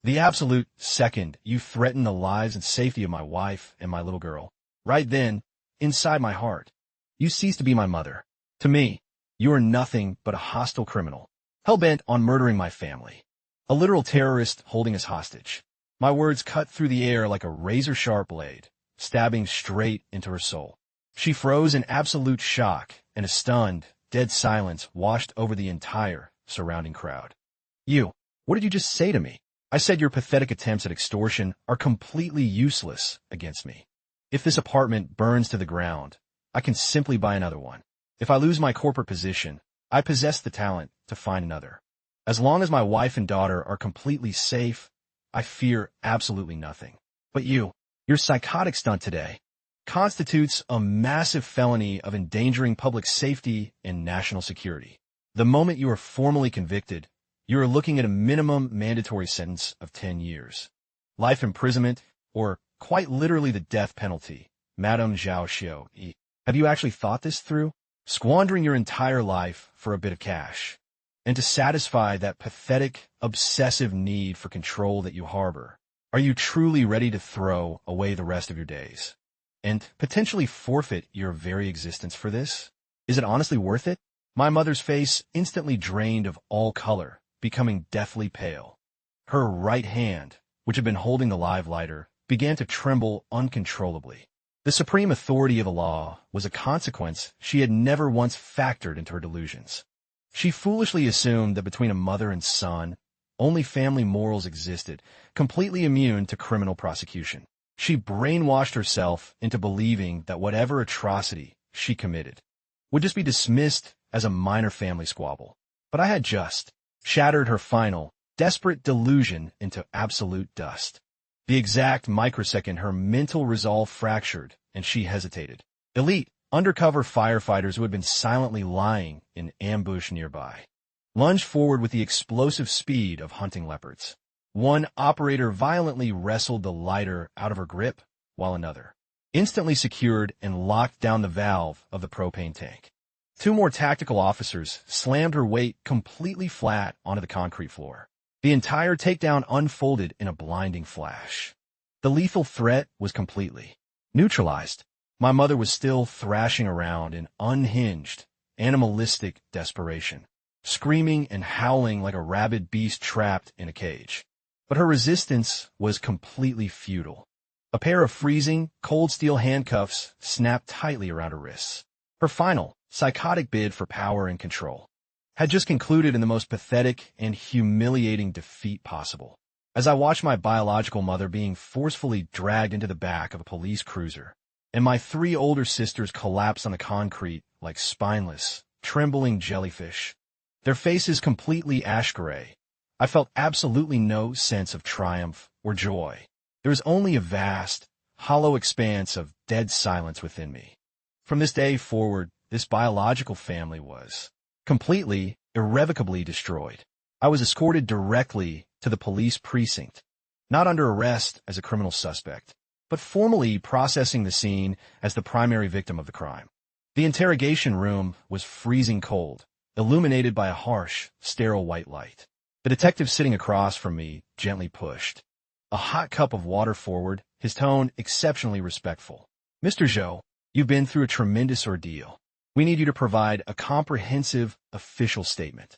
the absolute second you threatened the lives and safety of my wife and my little girl, right then, inside my heart, you ceased to be my mother. To me, you are nothing but a hostile criminal, hell-bent on murdering my family. A literal terrorist holding us hostage. My words cut through the air like a razor-sharp blade, stabbing straight into her soul. She froze in absolute shock, and a stunned, dead silence washed over the entire surrounding crowd. You, what did you just say to me? I said your pathetic attempts at extortion are completely useless against me. If this apartment burns to the ground, I can simply buy another one. If I lose my corporate position, I possess the talent to find another. As long as my wife and daughter are completely safe, I fear absolutely nothing. But your psychotic stunt today constitutes a massive felony of endangering public safety and national security. The moment you are formally convicted, you are looking at a minimum mandatory sentence of 10 years. Life imprisonment, or quite literally the death penalty. Madame Zhao Xiu, have you actually thought this through? Squandering your entire life for a bit of cash, and to satisfy that pathetic, obsessive need for control that you harbor. Are you truly ready to throw away the rest of your days and potentially forfeit your very existence for this? Is it honestly worth it? My mother's face instantly drained of all color, becoming deathly pale. Her right hand, which had been holding the live lighter, began to tremble uncontrollably. The supreme authority of the law was a consequence she had never once factored into her delusions. She foolishly assumed that between a mother and son, only family morals existed, completely immune to criminal prosecution. She brainwashed herself into believing that whatever atrocity she committed would just be dismissed as a minor family squabble. But I had just shattered her final, desperate delusion into absolute dust. The exact microsecond her mental resolve fractured and she hesitated, elite, undercover firefighters who had been silently lying in ambush nearby lunged forward with the explosive speed of hunting leopards. One operator violently wrestled the lighter out of her grip, while another instantly secured and locked down the valve of the propane tank. Two more tactical officers slammed her weight completely flat onto the concrete floor. The entire takedown unfolded in a blinding flash. The lethal threat was completely neutralized. My mother was still thrashing around in unhinged, animalistic desperation, screaming and howling like a rabid beast trapped in a cage. But her resistance was completely futile. A pair of freezing, cold steel handcuffs snapped tightly around her wrists. Her final, psychotic bid for power and control had just concluded in the most pathetic and humiliating defeat possible. As I watched my biological mother being forcefully dragged into the back of a police cruiser, and my three older sisters collapse on the concrete like spineless, trembling jellyfish, their faces completely ash gray, I felt absolutely no sense of triumph or joy. There was only a vast, hollow expanse of dead silence within me. From this day forward, this biological family was completely, irrevocably destroyed. I was escorted directly to the police precinct, not under arrest as a criminal suspect, but formally processing the scene as the primary victim of the crime. The interrogation room was freezing cold, illuminated by a harsh, sterile white light. The detective sitting across from me gently pushed a hot cup of water forward, his tone exceptionally respectful. "Mr. Zhou, you've been through a tremendous ordeal. We need you to provide a comprehensive, official statement."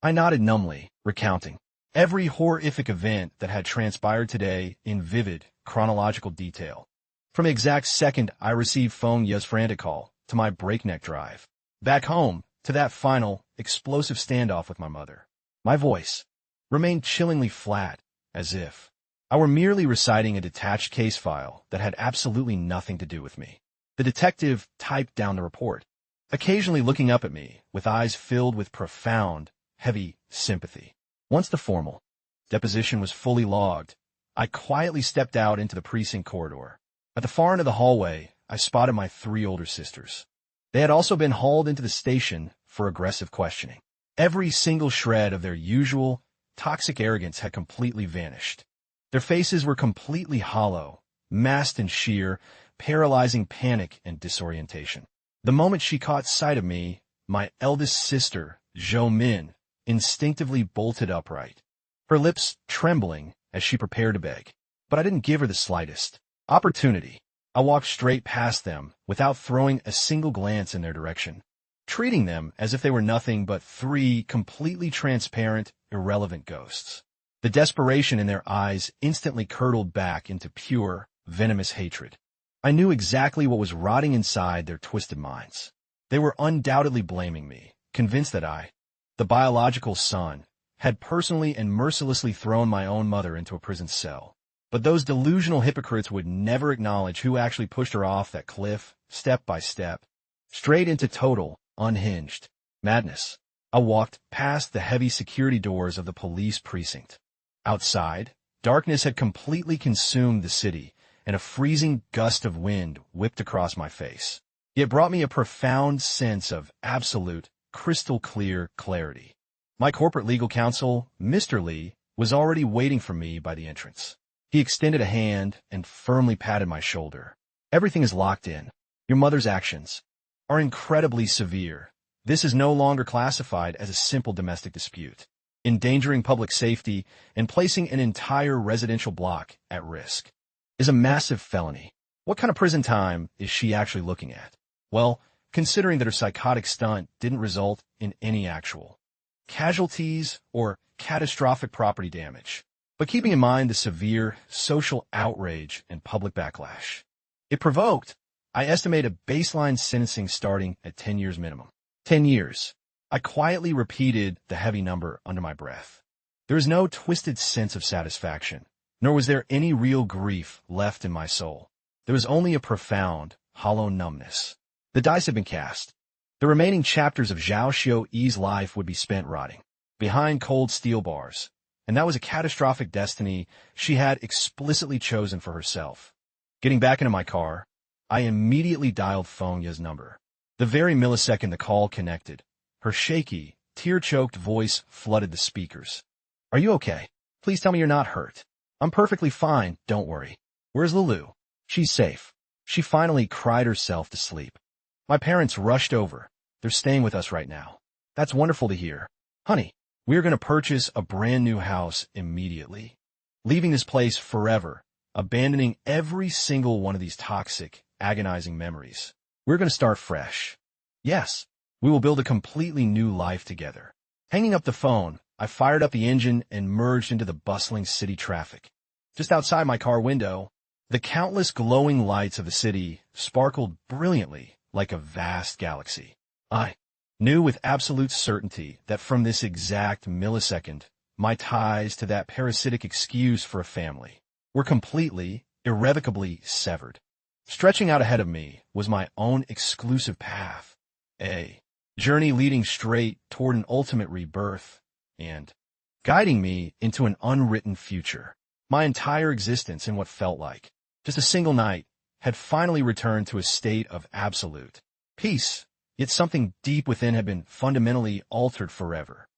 I nodded numbly, recounting every horrific event that had transpired today in vivid, chronological detail. From the exact second I received Feng Ye's frantic call, to my breakneck drive back home, to that final, explosive standoff with my mother. My voice remained chillingly flat, as if I were merely reciting a detached case file that had absolutely nothing to do with me. The detective typed down the report, occasionally looking up at me with eyes filled with profound, heavy sympathy. Once the formal deposition was fully logged, I quietly stepped out into the precinct corridor. At the far end of the hallway, I spotted my three older sisters. They had also been hauled into the station for aggressive questioning. Every single shred of their usual, toxic arrogance had completely vanished. Their faces were completely hollow, masked in sheer, paralyzing panic and disorientation. The moment she caught sight of me, my eldest sister, Zhou Min, instinctively bolted upright, her lips trembling as she prepared to beg. But I didn't give her the slightest opportunity. I walked straight past them without throwing a single glance in their direction, treating them as if they were nothing but three completely transparent, irrelevant ghosts. The desperation in their eyes instantly curdled back into pure, venomous hatred. I knew exactly what was rotting inside their twisted minds. They were undoubtedly blaming me, convinced that I, the biological son, had personally and mercilessly thrown my own mother into a prison cell. But those delusional hypocrites would never acknowledge who actually pushed her off that cliff, step by step, straight into total, unhinged madness. I walked past the heavy security doors of the police precinct. Outside, darkness had completely consumed the city, and a freezing gust of wind whipped across my face. It brought me a profound sense of absolute, crystal-clear clarity. My corporate legal counsel, Mr. Li, was already waiting for me by the entrance. He extended a hand and firmly patted my shoulder. "Everything is locked in. Your mother's actions are incredibly severe. This is no longer classified as a simple domestic dispute, endangering public safety and placing an entire residential block at risk is a massive felony." What kind of prison time is she actually looking at? Well, considering that her psychotic stunt didn't result in any actual casualties or catastrophic property damage, but keeping in mind the severe social outrage and public backlash it provoked, I estimate a baseline sentencing starting at 10 years minimum. 10 years. I quietly repeated the heavy number under my breath. There was no twisted sense of satisfaction, nor was there any real grief left in my soul. There was only a profound, hollow numbness. The dice had been cast. The remaining chapters of Zhao Xiu's life would be spent rotting behind cold steel bars, and that was a catastrophic destiny she had explicitly chosen for herself. Getting back into my car, I immediately dialed Fengya's number. The very millisecond the call connected, her shaky, tear-choked voice flooded the speakers. "Are you okay? Please tell me you're not hurt. I'm perfectly fine, don't worry. Where's Lulu? She's safe." She finally cried herself to sleep. My parents rushed over. "They're staying with us right now." "That's wonderful to hear. Honey, we're going to purchase a brand new house immediately. Leaving this place forever, abandoning every single one of these toxic, agonizing memories. We're going to start fresh. Yes, we will build a completely new life together." Hanging up the phone, I fired up the engine and merged into the bustling city traffic. Just outside my car window, the countless glowing lights of the city sparkled brilliantly like a vast galaxy. I knew with absolute certainty that from this exact millisecond, my ties to that parasitic excuse for a family were completely, irrevocably severed. Stretching out ahead of me was my own exclusive path, a journey leading straight toward an ultimate rebirth and guiding me into an unwritten future. My entire existence in what felt like just a single night had finally returned to a state of absolute peace, yet something deep within had been fundamentally altered forever.